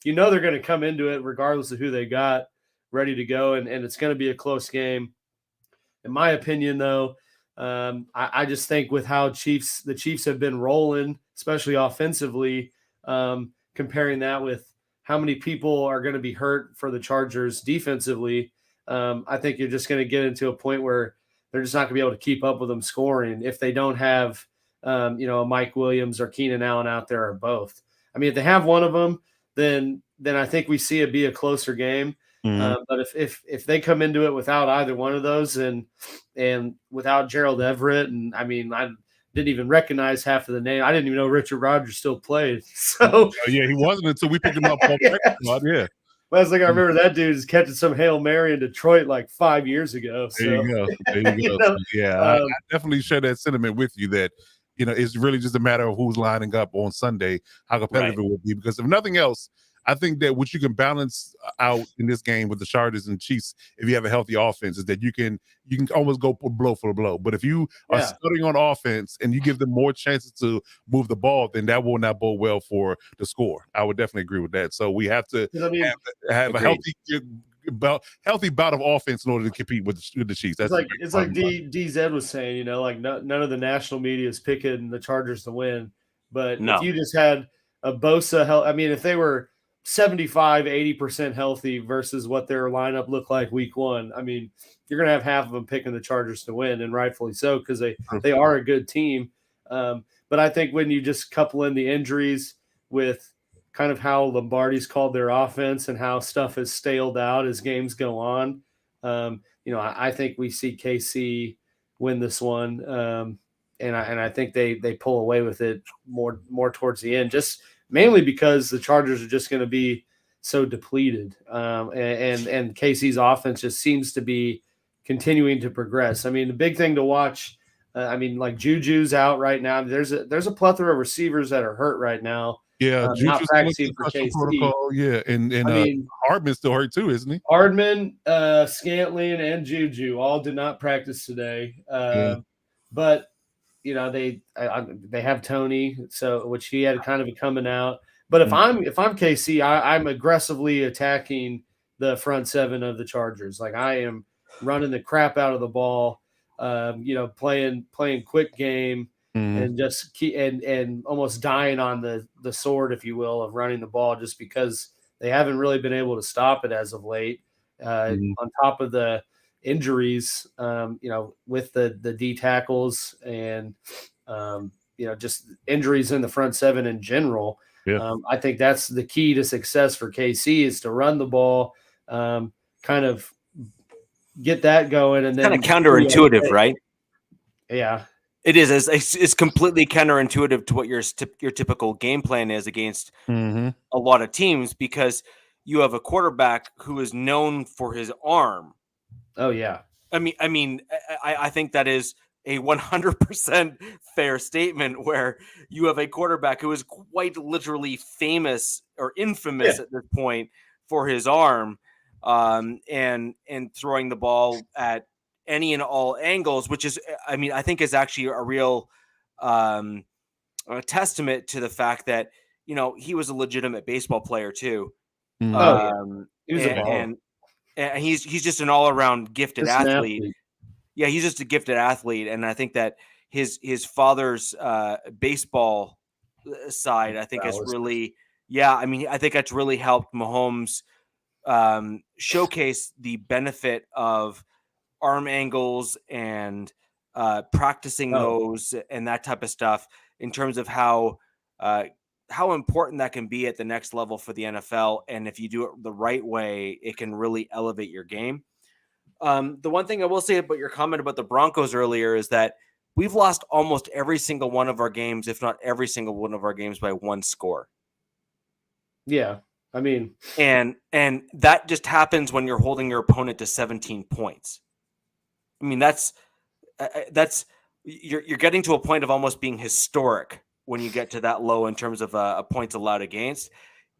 going to come into it regardless of who they got ready to go. And it's going to be a close game. In my opinion, though, I just think with how the Chiefs have been rolling, especially offensively, comparing that with how many people are going to be hurt for the Chargers defensively, I think you're just going to get into a point where they're just not going to be able to keep up with them scoring if they don't have, a Mike Williams or Keenan Allen out there, or both. If they have one of them, then I think we see it be a closer game. But if they come into it without either one of those and without Gerald Everett, and I didn't even recognize half of the name. I didn't even know Richard Rodgers still played. So he wasn't until we picked him up. Yeah. Well, I was like, I remember that dude is catching some Hail Mary in Detroit like 5 years ago. So. There you go. Yeah, I definitely share that sentiment with you that, it's really just a matter of who's lining up on Sunday, how competitive it will be. Because if nothing else, I think that what you can balance out in this game with the Chargers and Chiefs, if you have a healthy offense, is that you can almost go blow for blow. But if you are studying on offense and you give them more chances to move the ball, then that will not bode well for the score. I would definitely agree with that. So we have to have a healthy bout of offense in order to compete with the Chiefs. That's it's like DZ was saying, none of the national media is picking the Chargers to win. But if you just had a Bosa, if they were 75-80% healthy versus what their lineup looked like week 1, you're going to have half of them picking the Chargers to win, and rightfully so, because they are a good team. But I think when you just couple in the injuries with kind of how Lombardi's called their offense and how stuff has staled out as games go on, I think we see KC win this one. And I think they pull away with it more towards the end, just mainly because the Chargers are just going to be so depleted. And KC's offense just seems to be continuing to progress. I mean, the big thing to watch, like Juju's out right now. There's a plethora of receivers that are hurt right now. Yeah, not Juju's practicing for KC. Protocol. Yeah, and Hardman's still hurt too, isn't he? Hardman, Scantling, and Juju all did not practice today. But they have Tony, which he had kind of coming out. But if I'm KC, I'm aggressively attacking the front seven of the Chargers. Like, I am running the crap out of the ball, playing quick game. And just keep and almost dying on the sword, if you will, of running the ball, just because they haven't really been able to stop it as of late. On top of the injuries, with the D tackles and just injuries in the front seven in general. Yeah. I think that's the key to success for KC, is to run the ball, kind of get that going, and then kind of counterintuitive, right? Yeah. It is. It's completely counterintuitive to what your typical game plan is against a lot of teams, because you have a quarterback who is known for his arm. Oh yeah. I think that is a 100% fair statement, where you have a quarterback who is quite literally famous or infamous at this point for his arm, and throwing the ball at any and all angles, which is, I think is actually a real a testament to the fact that, he was a legitimate baseball player too. He was and he's just an all around gifted athlete. Yeah, he's just a gifted athlete, and I think that his father's baseball side, I think, has really, I think that's really helped Mahomes showcase the benefit of arm angles and practicing those and that type of stuff, in terms of how important that can be at the next level for the NFL. And if you do it the right way, it can really elevate your game. The one thing I will say about your comment about the Broncos earlier is that we've lost almost every single one of our games, if not every single one of our games, by one score. Yeah. And that just happens when you're holding your opponent to 17 points. That's you're getting to a point of almost being historic when you get to that low in terms of points allowed against,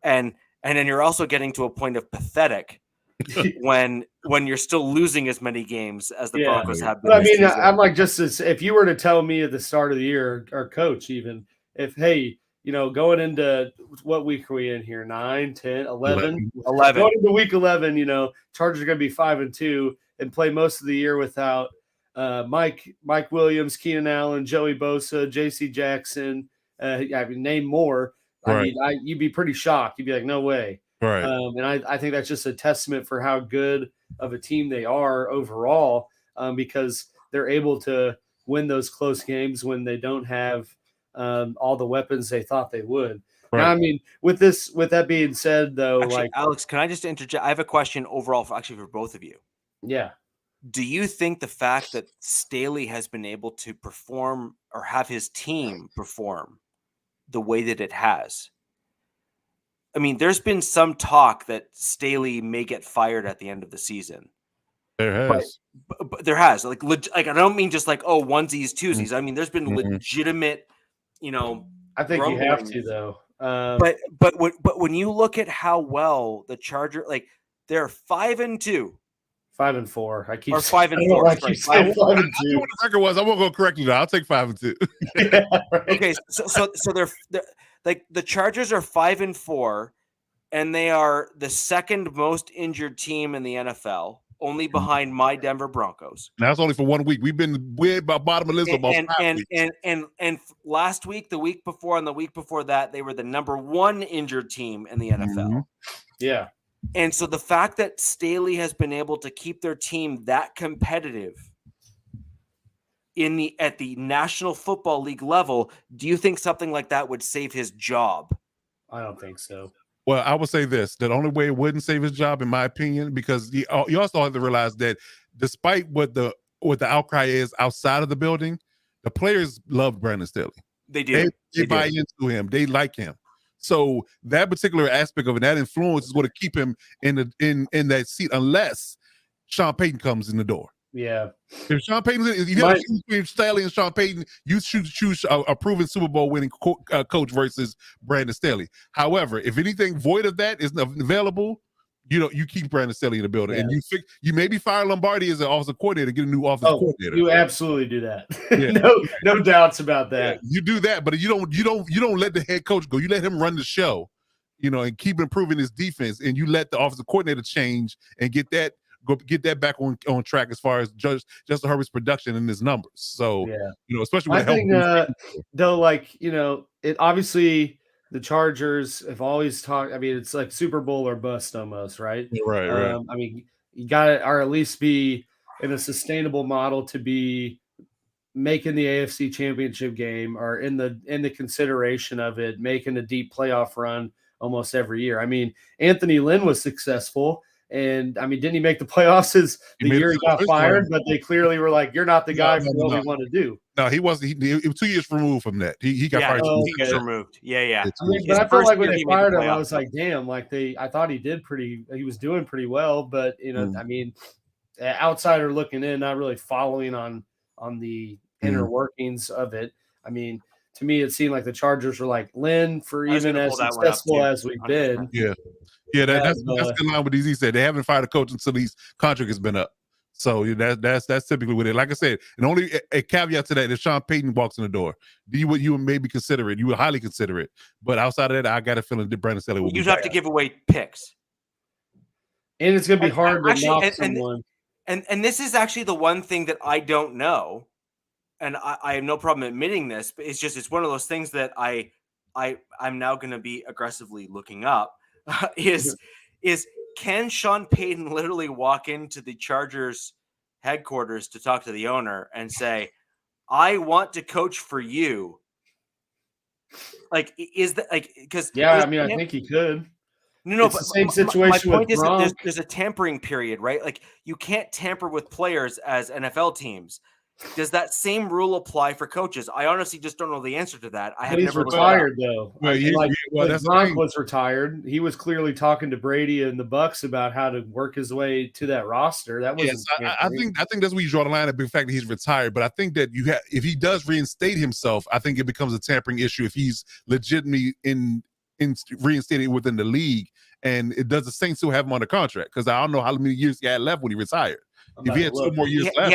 and then you're also getting to a point of pathetic when you're still losing as many games as the Broncos have been. But I'm like, just as if you were to tell me at the start of the year, or coach even, if going into what week are we in here? 9, 10, 11. Going into week 11, Chargers are going to be 5-2 and play most of the year without Mike Williams, Keenan Allen, Joey Bosa, J.C. Jackson. Name more. Right. You'd be pretty shocked. You'd be like, no way. Right. And I think that's just a testament for how good of a team they are overall, because they're able to win those close games when they don't have all the weapons they thought they would. Right. Now, with that being said, though, actually, Alex, can I just interject? I have a question overall for both of you. Yeah. Do you think the fact that Staley has been able to perform, or have his team perform the way that it has? There's been some talk that Staley may get fired at the end of the season. There has. But there has. Like I don't mean just like, onesies, twosies. There's been legitimate, I think you have to, though. But when you look at how well the Charger, they're 5-2. 5-4. I keep or 5-4. I keep saying 5-2. I know what the record was. I won't go correct you now. I'll take 5-2. Yeah, right. Okay, so they're like, the Chargers are 5-4, and they are the second most injured team in the NFL, only behind my Denver Broncos. Now that's only for 1 week. We've been way about bottom of the list about 5 weeks. And last week, the week before, and the week before that, they were the number 1 injured team in the NFL. Yeah. And so the fact that Staley has been able to keep their team that competitive at the National Football League level, do you think something like that would save his job? I don't think so. Well, I would say this: the only way it wouldn't save his job, in my opinion, because you also have to realize that despite what the outcry is outside of the building, the players love Brandon Staley. They do. They buy into him. They like him. So that particular aspect of it, that influence is going to keep him in that seat unless Sean Payton comes in the door. Yeah. If Sean Payton, if you have to choose between Staley and Sean Payton, you should choose a proven Super Bowl winning coach versus Brandon Staley. However, if anything void of that is available, you keep Brandon Staley in the building, and you maybe fire Lombardi as an offensive coordinator, get a new offensive coordinator. You absolutely do that. No doubts about that. Yeah, you do that, but you don't let the head coach go. You let him run the show, and keep improving his defense, and you let the offensive coordinator change and get that back on track as far as Justin Herbert's production and his numbers. So especially with it obviously the Chargers have always talked. I mean, it's like Super Bowl or bust almost, right? Right. I mean, you got to, or at least be in a sustainable model to be making the AFC Championship game, or in the consideration of it, making a deep playoff run almost every year. I mean, Anthony Lynn was successful. And I mean, didn't he make the playoffs the year he got fired? But they clearly were like, "You're not the guy for what we want to do." No, he wasn't. He was 2 years removed from that. He got fired. 2 years removed. Yeah. But I felt like when they fired him, I was like, "Damn!" Like I thought he was doing pretty well. But I mean, outsider looking in, not really following on the inner workings of it. I mean, to me, it seemed like the Chargers were like, "Lynn, for even as successful as we've been." Yeah, that's in line with these. He said they haven't fired a coach until his contract has been up. So that's typically what it. Like I said, and only a caveat to that: if Sean Payton walks in the door, you would maybe consider it. You would highly consider it. But outside of that, I got a feeling that Brandon Staley will. You'd have to give away picks, and it's going to be hard to knock someone. And this is actually the one thing that I don't know, and I have no problem admitting this. But it's one of those things that I'm now going to be aggressively looking up. Is can Sean Payton literally walk into the Chargers headquarters to talk to the owner and say, "I want to coach for you"? Like, is that like because? Yeah, I mean, I think he could. No, it's but the same situation. My point is that there's a tampering period, right? Like, you can't tamper with players as NFL teams. Does that same rule apply for coaches? I honestly just don't know the answer to that. He's retired though. Gronk was retired. He was clearly talking to Brady and the Bucks about how to work his way to that roster. That was. Yes, I think that's where you draw the line at the fact that he's retired. But I think that if he does reinstate himself, I think it becomes a tampering issue if he's legitimately in reinstated within the league, and it does the Saints still have him under contract? Because I don't know how many years he had left when he retired. If he had 2 more years left,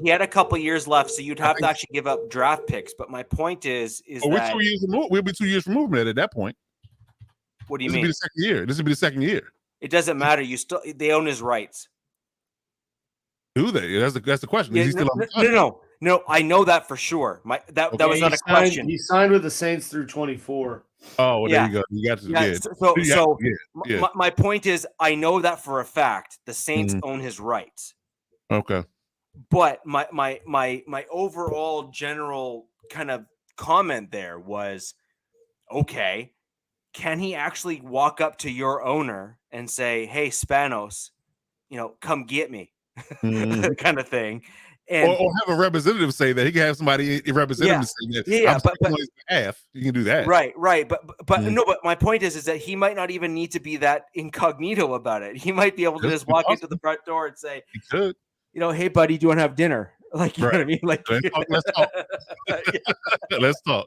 he had a couple years left, so you'd have to actually give up draft picks. But my point is we're 2 years removed. We'll be 2 years removed at that point. What do you mean? This will be the second year. It doesn't matter. They own his rights. Do they? That's the question. Yeah, no. I know that for sure. That was not a question. He signed with the Saints through 24. Oh, well, there you go. You got to. My point is, I know that for a fact. The Saints own his rights. Okay. But my overall general kind of comment there was, okay, can he actually walk up to your owner and say, "Hey, Spanos, come get me," kind of thing, or have a representative say that? He can have somebody represent him say that. Yeah, but on his behalf, you can do that. Right. But no, but my point is that he might not even need to be that incognito about it. He might be able to just walk into the front door and say, he could. "Hey, buddy, do you want to have dinner?" Like, you know what I mean? Like, let's talk. Let's talk.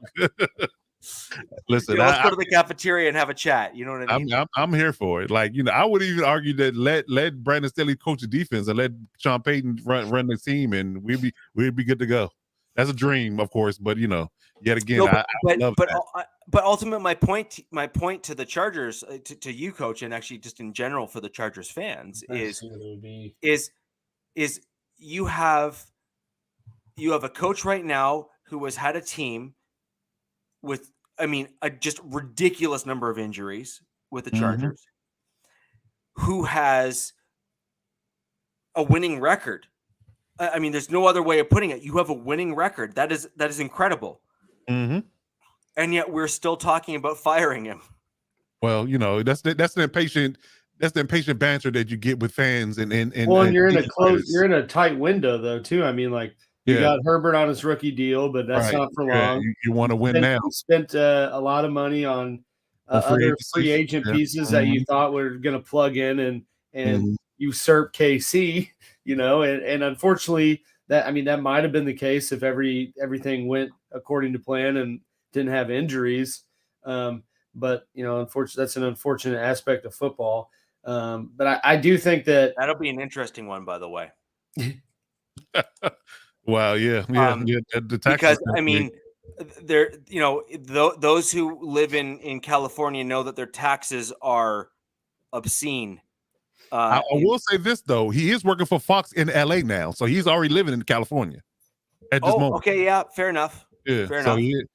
Listen, let's go to the cafeteria and have a chat. You know what I mean? I'm here for it. Like, I would even argue that let Brandon Staley coach the defense and let Sean Payton run the team, and we'd be good to go. That's a dream, of course, but yet again, I love that. But ultimately, my point to the Chargers, to you, Coach, and actually just in general for the Chargers fans is you have a coach right now who has had a team with, a just ridiculous number of injuries with the Chargers, who has a winning record. There's no other way of putting it. You have a winning record. That is incredible. Mm-hmm. And yet we're still talking about firing him. Well, that's the impatient banter that you get with fans, and you're in a tight window though too. You got Herbert on his rookie deal, but that's not for long. You want to win now. You spent a lot of money on other free agent pieces that you thought were going to plug in and usurp KC, and unfortunately that might have been the case if everything went according to plan and didn't have injuries. But unfortunately, that's an unfortunate aspect of football. But I do think that'll be an interesting one, by the way. Wow, yeah. The because there, those who live in California know that their taxes are obscene. I will say this though, he is working for Fox in LA now, so he's already living in California at this moment. Okay, yeah, fair enough. Yeah, fair so enough.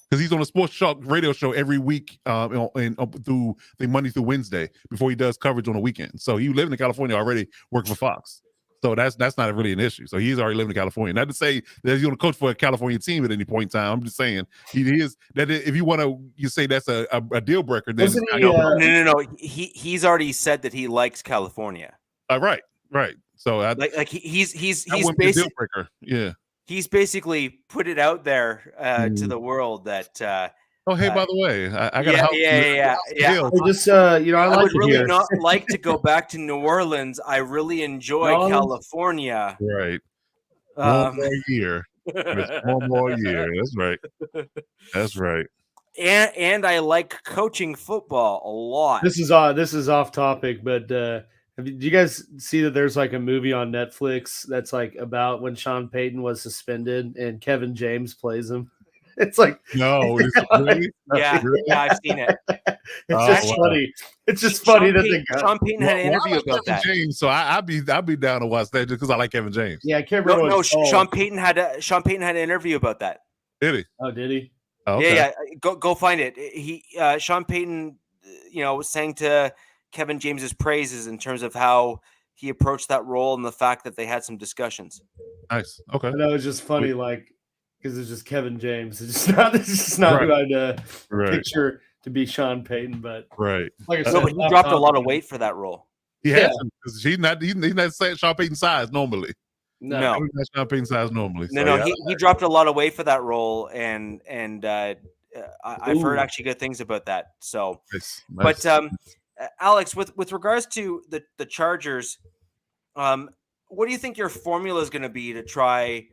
Because he's on a sports radio show every week, through Monday through Wednesday before he does coverage on the weekend. So he living in California already, working for Fox. So that's not really an issue. So he's already living in California. Not to say that he's going to coach for a California team at any point in time. I'm just saying he is that. If you want to, you say that's a deal breaker. Then no. He's already said that he likes California. Right. So he's basically a deal breaker. Yeah. He's basically put it out there to the world that. Oh, hey, by the way, I got a house. Yeah. I would really not like to go back to New Orleans. I really enjoy California. Right. One more year. One more year. That's right. And I like coaching football a lot. This is off topic, but do you guys see that there's like a movie on Netflix that's like about when Sean Payton was suspended and Kevin James plays him? It's like really? Yeah, I've seen it. It's just funny. It's just funny that Sean Payton had an interview about that. James, so I'd be down to watch that just because I like Kevin James. Yeah, I can't remember. No, Sean Payton had an interview about that. Did he? Oh, did he? Oh, okay. Yeah. Go find it. Sean Payton, was saying to Kevin James's praises in terms of how he approached that role and the fact that they had some discussions. Nice. Okay. And that was just funny, because it's just Kevin James. It's just not who I'd picture to be Sean Payton. But right, like I said, but he dropped a lot of weight for that role. He has because he's not Sean Payton size normally. No. He's not Sean Payton size normally. So, he dropped a lot of weight for that role, and I've heard actually good things about that. So, nice. But Alex, with regards to the Chargers, what do you think your formula is going to be to try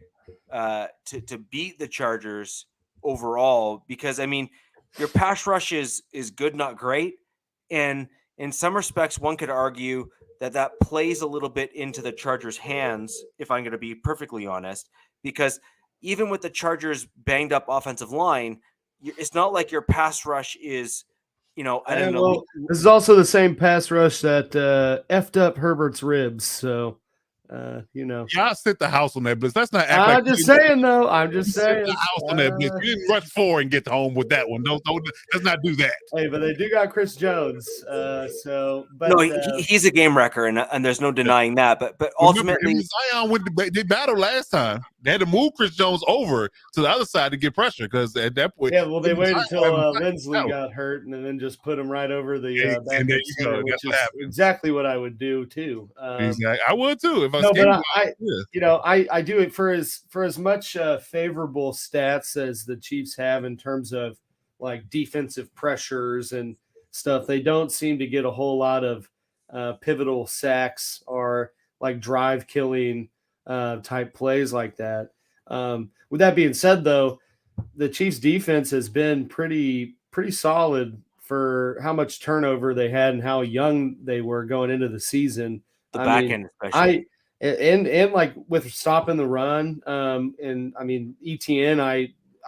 to beat the Chargers overall? Because your pass rush is good, not great, and in some respects, one could argue that plays a little bit into the Chargers' hands, if I'm going to be perfectly honest, because even with the Chargers' banged up offensive line, it's not like your pass rush is, this is also the same pass rush that effed up Herbert's ribs. So, y'all sit the house on that blitz. That's not. I'm just saying, though. I'm just saying. The house on that blitz. You didn't rush 4 and get home with that one. Don't let's not do that. Hey, but they do got Chris Jones. He's a game wrecker, and there's no denying that. But ultimately, Zion they battled last time. They had to move Chris Jones over to the other side to get pressure because at that point, they waited until Lindsley got hurt and then just put him right over the back center, which is exactly what I would do too. Exactly. I would too if I. No, but I do it for as much favorable stats as the Chiefs have in terms of like defensive pressures and stuff. They don't seem to get a whole lot of pivotal sacks or like drive killing type plays like that. With that being said, though, the Chiefs defense has been pretty solid for how much turnover they had and how young they were going into the season. The back end, especially. And like with stopping the run, ETN,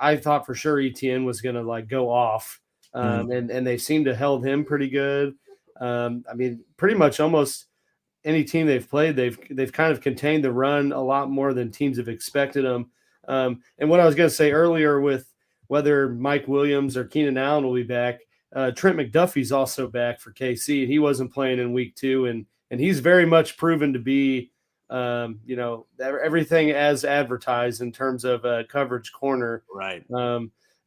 I thought for sure ETN was going to like go off, and they seem to held him pretty good. Pretty much almost any team they've played, they've kind of contained the run a lot more than teams have expected them. And what I was going to say earlier with whether Mike Williams or Keenan Allen will be back, Trent McDuffie's also back for KC, and he wasn't playing in week 2, and he's very much proven to be. Everything as advertised in terms of a coverage corner. Right.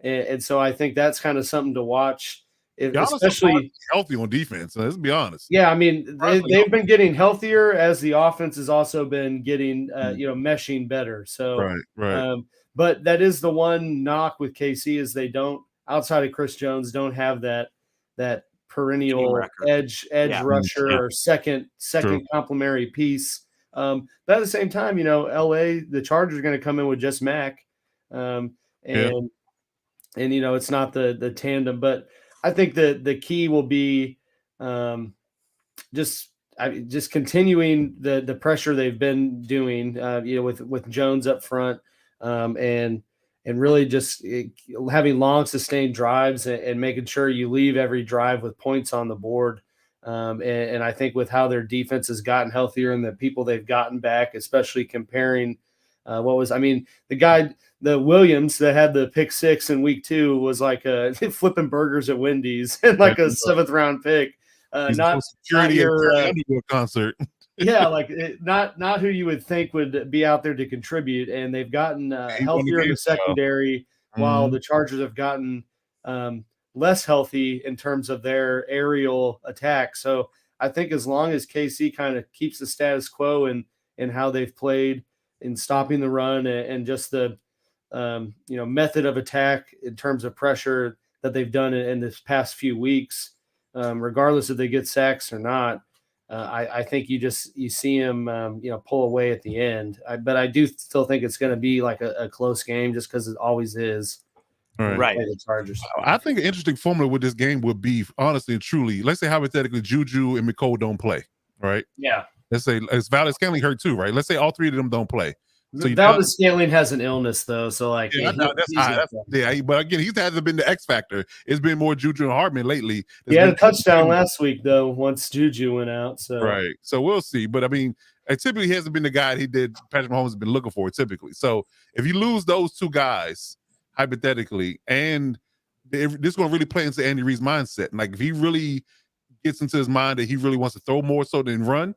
And so I think that's kind of something to watch, especially healthy on defense. Let's be honest. Yeah. They've been getting healthier as the offense has also been getting, meshing better. So, right. But that is the one knock with KC is they don't, outside of Chris Jones, don't have that perennial edge rusher or second complementary piece. But at the same time, LA, the Chargers are going to come in with just Mac. And it's not the tandem, but I think the key will be just continuing the pressure they've been doing, with Jones up front, and really just having long sustained drives and making sure you leave every drive with points on the board. And I think with how their defense has gotten healthier and the people they've gotten back, especially comparing the Williams that had the pick 6 in week 2 was like flipping burgers at Wendy's and like a 7th round pick. Not your concert. Not who you would think would be out there to contribute. And they've gotten healthier in the secondary, while the Chargers have gotten less healthy in terms of their aerial attack. So I think as long as KC kind of keeps the status quo in how they've played in stopping the run and just the method of attack in terms of pressure that they've done in this past few weeks, regardless if they get sacks or not, I think you see him pull away at the end. But I do still think it's going to be like a close game, just because it always is. Right. The Chargers. I think an interesting formula with this game would be, honestly and truly, let's say hypothetically Juju and McCole don't play, right? Yeah. Let's say it's Valdez Scantling hurt too, right? Let's say all 3 of them don't play. So Valdez Scantling has an illness though, so but again, he hasn't been the X factor. It's been more Juju and Hardman lately. He had a touchdown last week though, once Juju went out. So right, so we'll see. But I mean, typically he hasn't been the guy Patrick Mahomes has been looking for typically. So if you lose those 2 guys, hypothetically, and this is going to really play into Andy Reid's mindset. And like if he really gets into his mind that he really wants to throw more so than run,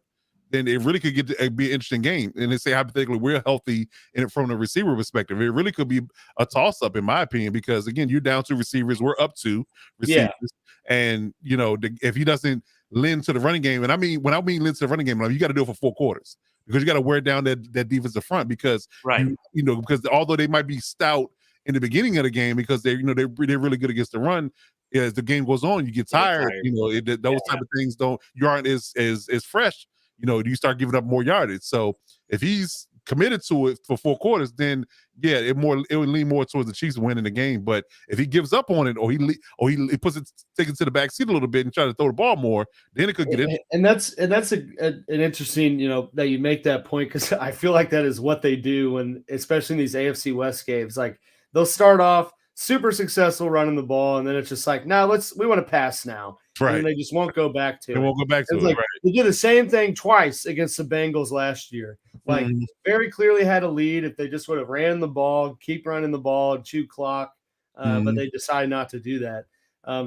then it really could be an interesting game. And let's say hypothetically we're healthy from the receiver perspective, it really could be a toss-up in my opinion, because again, you're down 2 receivers, we're up 2 receivers, and if he doesn't lend to the running game, and I mean when I mean lend to the running game, you got to do it for 4 quarters, because you got to wear down that defensive front, because because although they might be stout in the beginning of the game, because they're really good against the run, as the game goes on, you get tired. Those type of things you aren't as fresh. You start giving up more yardage. So if he's committed to it for 4 quarters, then it would lean more towards the Chiefs winning the game. But if he gives up on it, or he takes it to the back seat a little bit and try to throw the ball more, then it could get in. And that's an interesting, that you make that point, because I feel like that is what they do especially in these AFC West games. Like they'll start off super successful running the ball, and then it's just like, no, we want to pass now. Right. And they just won't go back to it. They won't go back to it. Like, right. They did the same thing twice against the Bengals last year. Like very clearly had a lead if they just would have ran the ball, keep running the ball, chew clock. But they decide not to do that.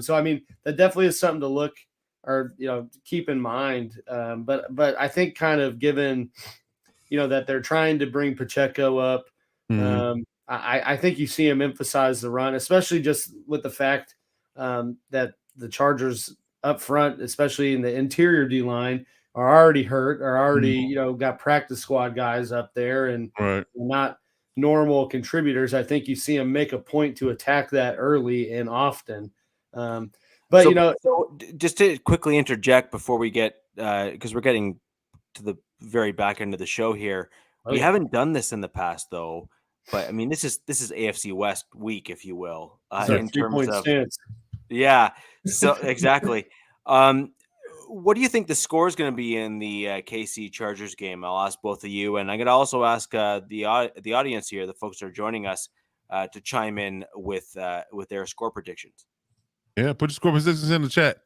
So I mean, that definitely is something to look or keep in mind. But I think kind of given that they're trying to bring Pacheco up. I think you see him emphasize the run, especially just with the fact that the Chargers up front, especially in the interior D line, are already hurt, are already, got practice squad guys up there and not normal contributors. I think you see him make a point to attack that early and often. So just to quickly interject before we get, because we're getting to the very back end of the show here. We haven't done this in the past though. But I mean, this is AFC West week, if you will, in terms of stance. Yeah. So exactly. What do you think the score is going to be in the KC Chargers game? I'll ask both of you, and I'm going to also ask the audience here, the folks that are joining us, to chime in with their score predictions. Yeah, put your score predictions in the chat.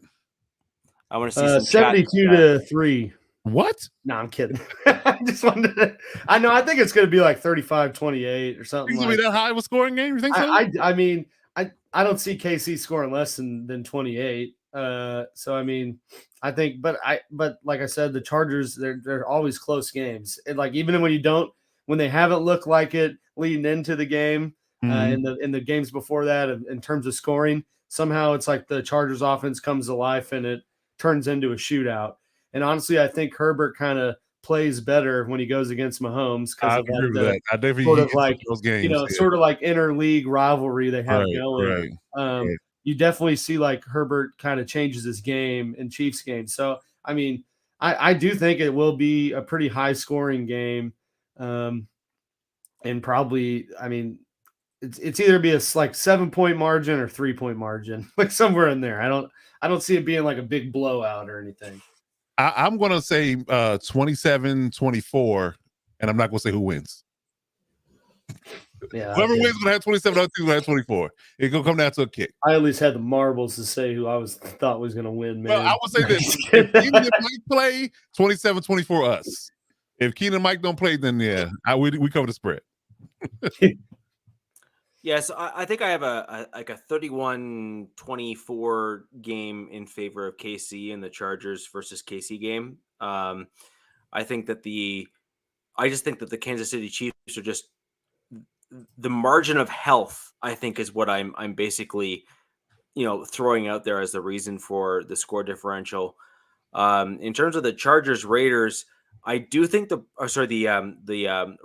I want to see some 72-3. What? No, I'm kidding. I just wanted to. I know. I think it's going to be like 35-28 or something. It's going to be that high of a scoring game? You think so? I mean, I don't see KC scoring less than 28. So I mean, I think, but like I said, the Chargers, they're always close games. And like even when they haven't looked like it leading into the game, in the games before that, in terms of scoring, somehow it's like the Chargers offense comes to life and it turns into a shootout. And honestly, I think Herbert kind of plays better when he goes against Mahomes because of that. I definitely sort of like those games, sort of like interleague rivalry they have going. you definitely see like Herbert kind of changes his game in Chiefs games. So, I mean, I do think it will be a pretty high scoring game. And probably, I mean, it's either be a like 7-point margin or 3-point margin, like somewhere in there. I don't see it being like a big blowout or anything. I'm going to say 27-24, and I'm not going to say who wins. Yeah, whoever wins is going to have 27, other team's going to have 24. It's going to come down to a kick. I at least had the marbles to say who I thought was going to win, man. Well, I would say this. If Keenan and Mike play, 27-24 us. If Keenan and Mike don't play, then we cover the spread. Yes, I think I have a 31-24 game in favor of KC in the Chargers versus KC game. I just think that the Kansas City Chiefs are just the margin of health, I think, is what I'm basically, throwing out there as the reason for the score differential. In terms of the Chargers Raiders, I do think the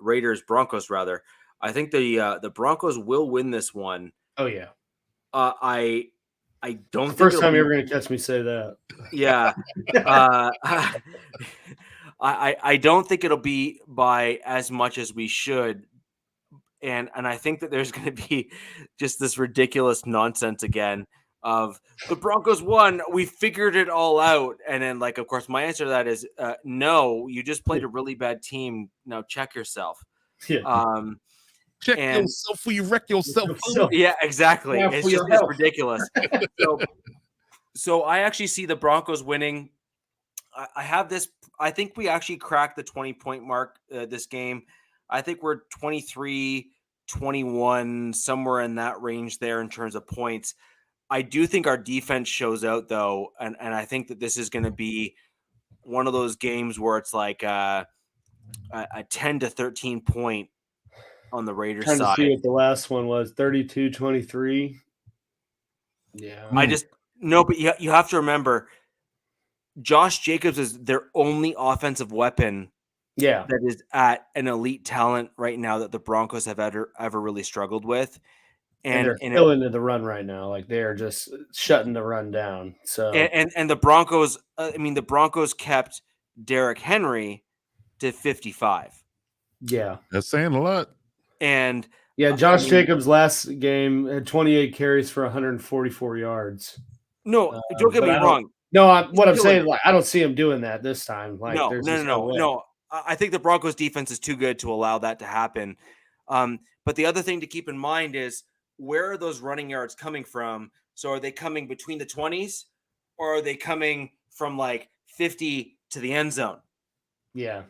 Raiders Broncos rather. I think the Broncos will win this one. Oh yeah. I don't think first time you're ever going to catch me say that. Yeah. I don't think it'll be by as much as we should. And I think that there's going to be just this ridiculous nonsense again of the Broncos won. We figured it all out. And then, like, of course, my answer to that is no, you just played a really bad team. Now check yourself. Yeah. Check yourself before you wreck yourself. Yeah, exactly. Yeah, it's just ridiculous. So I actually see the Broncos winning. I have this. I think we actually cracked the 20-point mark this game. I think we're 23-21, somewhere in that range there in terms of points. I do think our defense shows out, though, and I think that this is going to be one of those games where it's like a 10-13 point on the Raiders side. Trying to see what the last one was, 32-23. Yeah. But you have to remember, Josh Jacobs is their only offensive weapon. Yeah, that is at an elite talent right now that the Broncos have ever really struggled with, and they're still into the run right now. Like they're just shutting the run down. So and the Broncos, the Broncos kept Derrick Henry to 55. Yeah, that's saying a lot. And Josh Jacobs last game had 28 carries for 144 yards. No, don't get me wrong. No, what I'm saying, like, I don't see him doing that this time. Like, no. I think the Broncos defense is too good to allow that to happen. But the other thing to keep in mind is, where are those running yards coming from? So are they coming between the 20s, or are they coming from like 50 to the end zone? Yeah.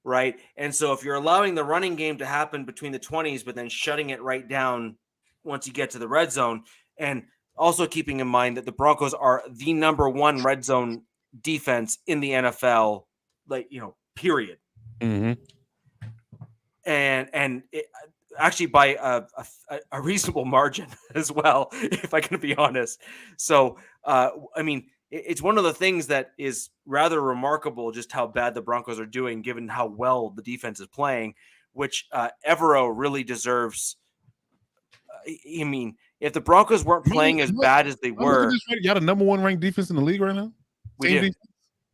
Right. And so if you're allowing the running game to happen between the 20s, but then shutting it right down once you get to the red zone, and also keeping in mind that the Broncos are the number one red zone defense in the NFL, period. Mm-hmm. And it, actually by a reasonable margin as well, if I can be honest. So, it's one of the things that is rather remarkable, just how bad the Broncos are doing, given how well the defense is playing, which Evero really deserves. If the Broncos weren't playing as bad as they were, you got a number one ranked defense in the league right now. We do.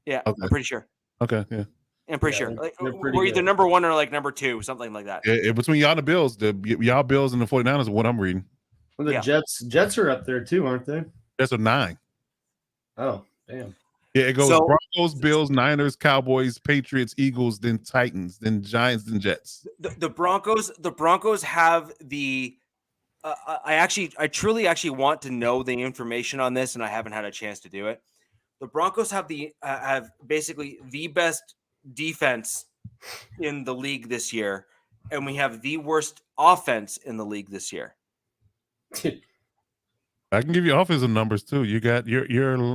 Yeah, okay. I'm pretty sure. Okay, yeah. I'm pretty sure. We're either number one or like number two, something like that. Yeah, between y'all and the Bills, y'all Bills and the 49ers are what I'm reading. Well, the Jets are up there too, aren't they? Jets are 9. Oh, damn. Yeah, it goes Broncos, Bills, Niners, Cowboys, Patriots, Eagles, then Titans, then Giants, then Jets. The Broncos have the. I truly want to know the information on this, and I haven't had a chance to do it. The Broncos have have basically the best defense in the league this year, and we have the worst offense in the league this year. I can give you offensive numbers too. You're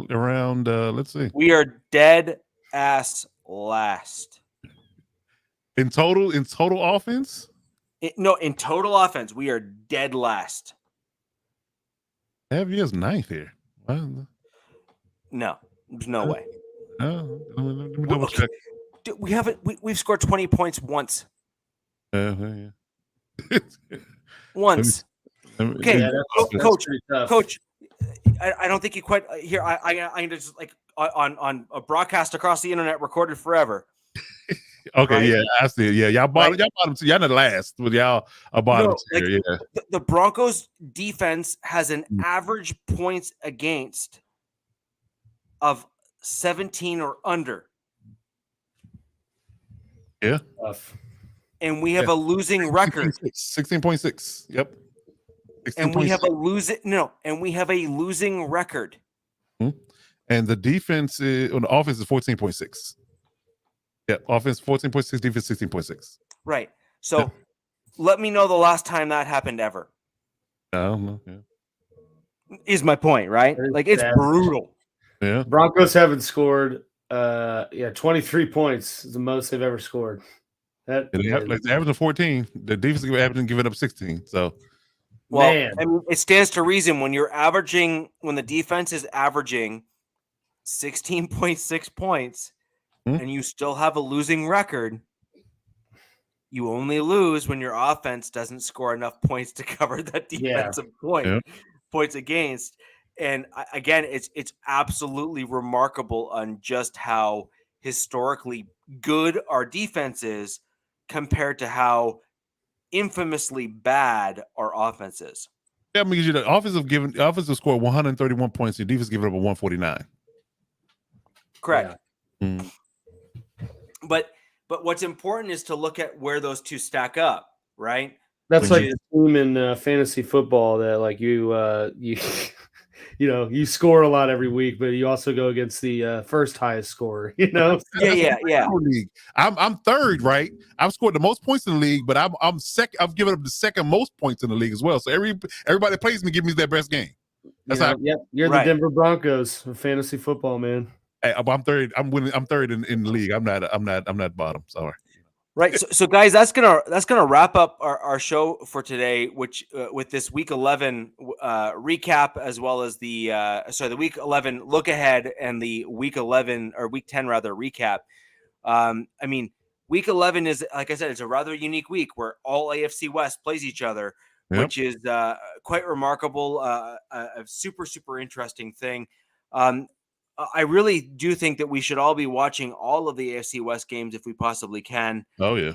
around. Let's see. We are dead ass last in total offense. In total offense, we are dead last. I have you as 9th here. No, there's no way. Let me double check. Dude, we've scored 20 points once. Yeah. Once. Okay, Coach. I don't think you quite here. I just like on a broadcast across the internet, recorded forever. Okay, right? yeah, I see. Yeah, y'all bottom. Right? Y'all bottom. Y'all not last with y'all a bottom tier. Like, Yeah, the Broncos defense has an average points against of 17 or under. Yeah. And we have a losing record. 16.6. Yep. 16. And we have a losing record. And the defense on the offense is 14.6. Yep. Offense 14.6, defense 16.6. Right. So let me know the last time that happened ever. I don't know. Yeah. Is my point, right? Like, it's brutal. Yeah. Broncos haven't scored 23 points is the most they've ever scored. They're averaging 14. The defense is averaging giving up 16. So, well, man. I mean, it stands to reason when the defense is averaging 16.6 points and you still have a losing record, you only lose when your offense doesn't score enough points to cover that defensive points against. And again, it's absolutely remarkable on just how historically good our defense is compared to how infamously bad our offense is. Yeah, I mean, the offensive score 131 points, your defense giving up a 149. Correct. Yeah. But what's important is to look at where those two stack up, right? That's like a team in fantasy football that like you you score a lot every week, but you also go against the first highest scorer. Yeah. I'm third, right? I've scored the most points in the league, but I'm second. I've given up the second most points in the league as well. So everybody that plays me give me their best game. That's you're the Denver Broncos of fantasy football, man. Hey, I'm third. I'm winning. I'm third in the league. I'm not bottom. Sorry. Right. So guys, that's gonna wrap up our show for today, which with this week 11 recap, as well as the week 11 look ahead and the week 11 or week 10 rather recap. I mean, week 11 is, like I said, it's a rather unique week where all AFC West plays each other, which is quite remarkable. A super, super interesting thing. I really do think that we should all be watching all of the AFC West games if we possibly can. Oh yeah,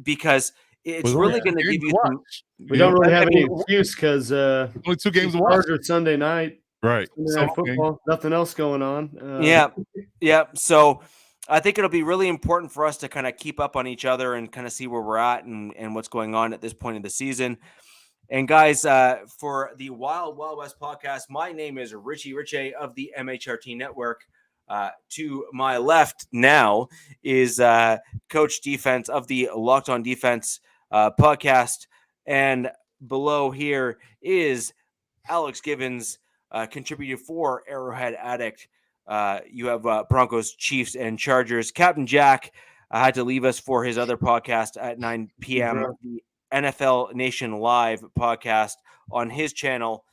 because it's really going to give you. We don't really have any excuse because only 2 games to watch. Sunday night, right? Sunday night football, nothing else going on. Yeah. So I think it'll be really important for us to kind of keep up on each other and kind of see where we're at and what's going on at this point in the season. And guys, for the Wild Wild West podcast, my name is RichiRichEh of the MHRT Network. To my left now is Coach Defense of the Locked On Defense podcast. And below here is Alex Givens, contributor for Arrowhead Addict. You have Broncos, Chiefs, and Chargers. Captain Jack had to leave us for his other podcast at 9 p.m. The NFL Nation Live podcast on his channel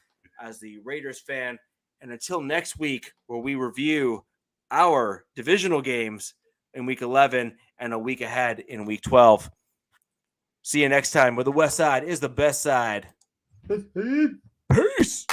as the Raiders fan. And until next week, where we review our divisional games in week 11 and a week ahead in week 12. See you next time, where the West Side is the best side. Peace.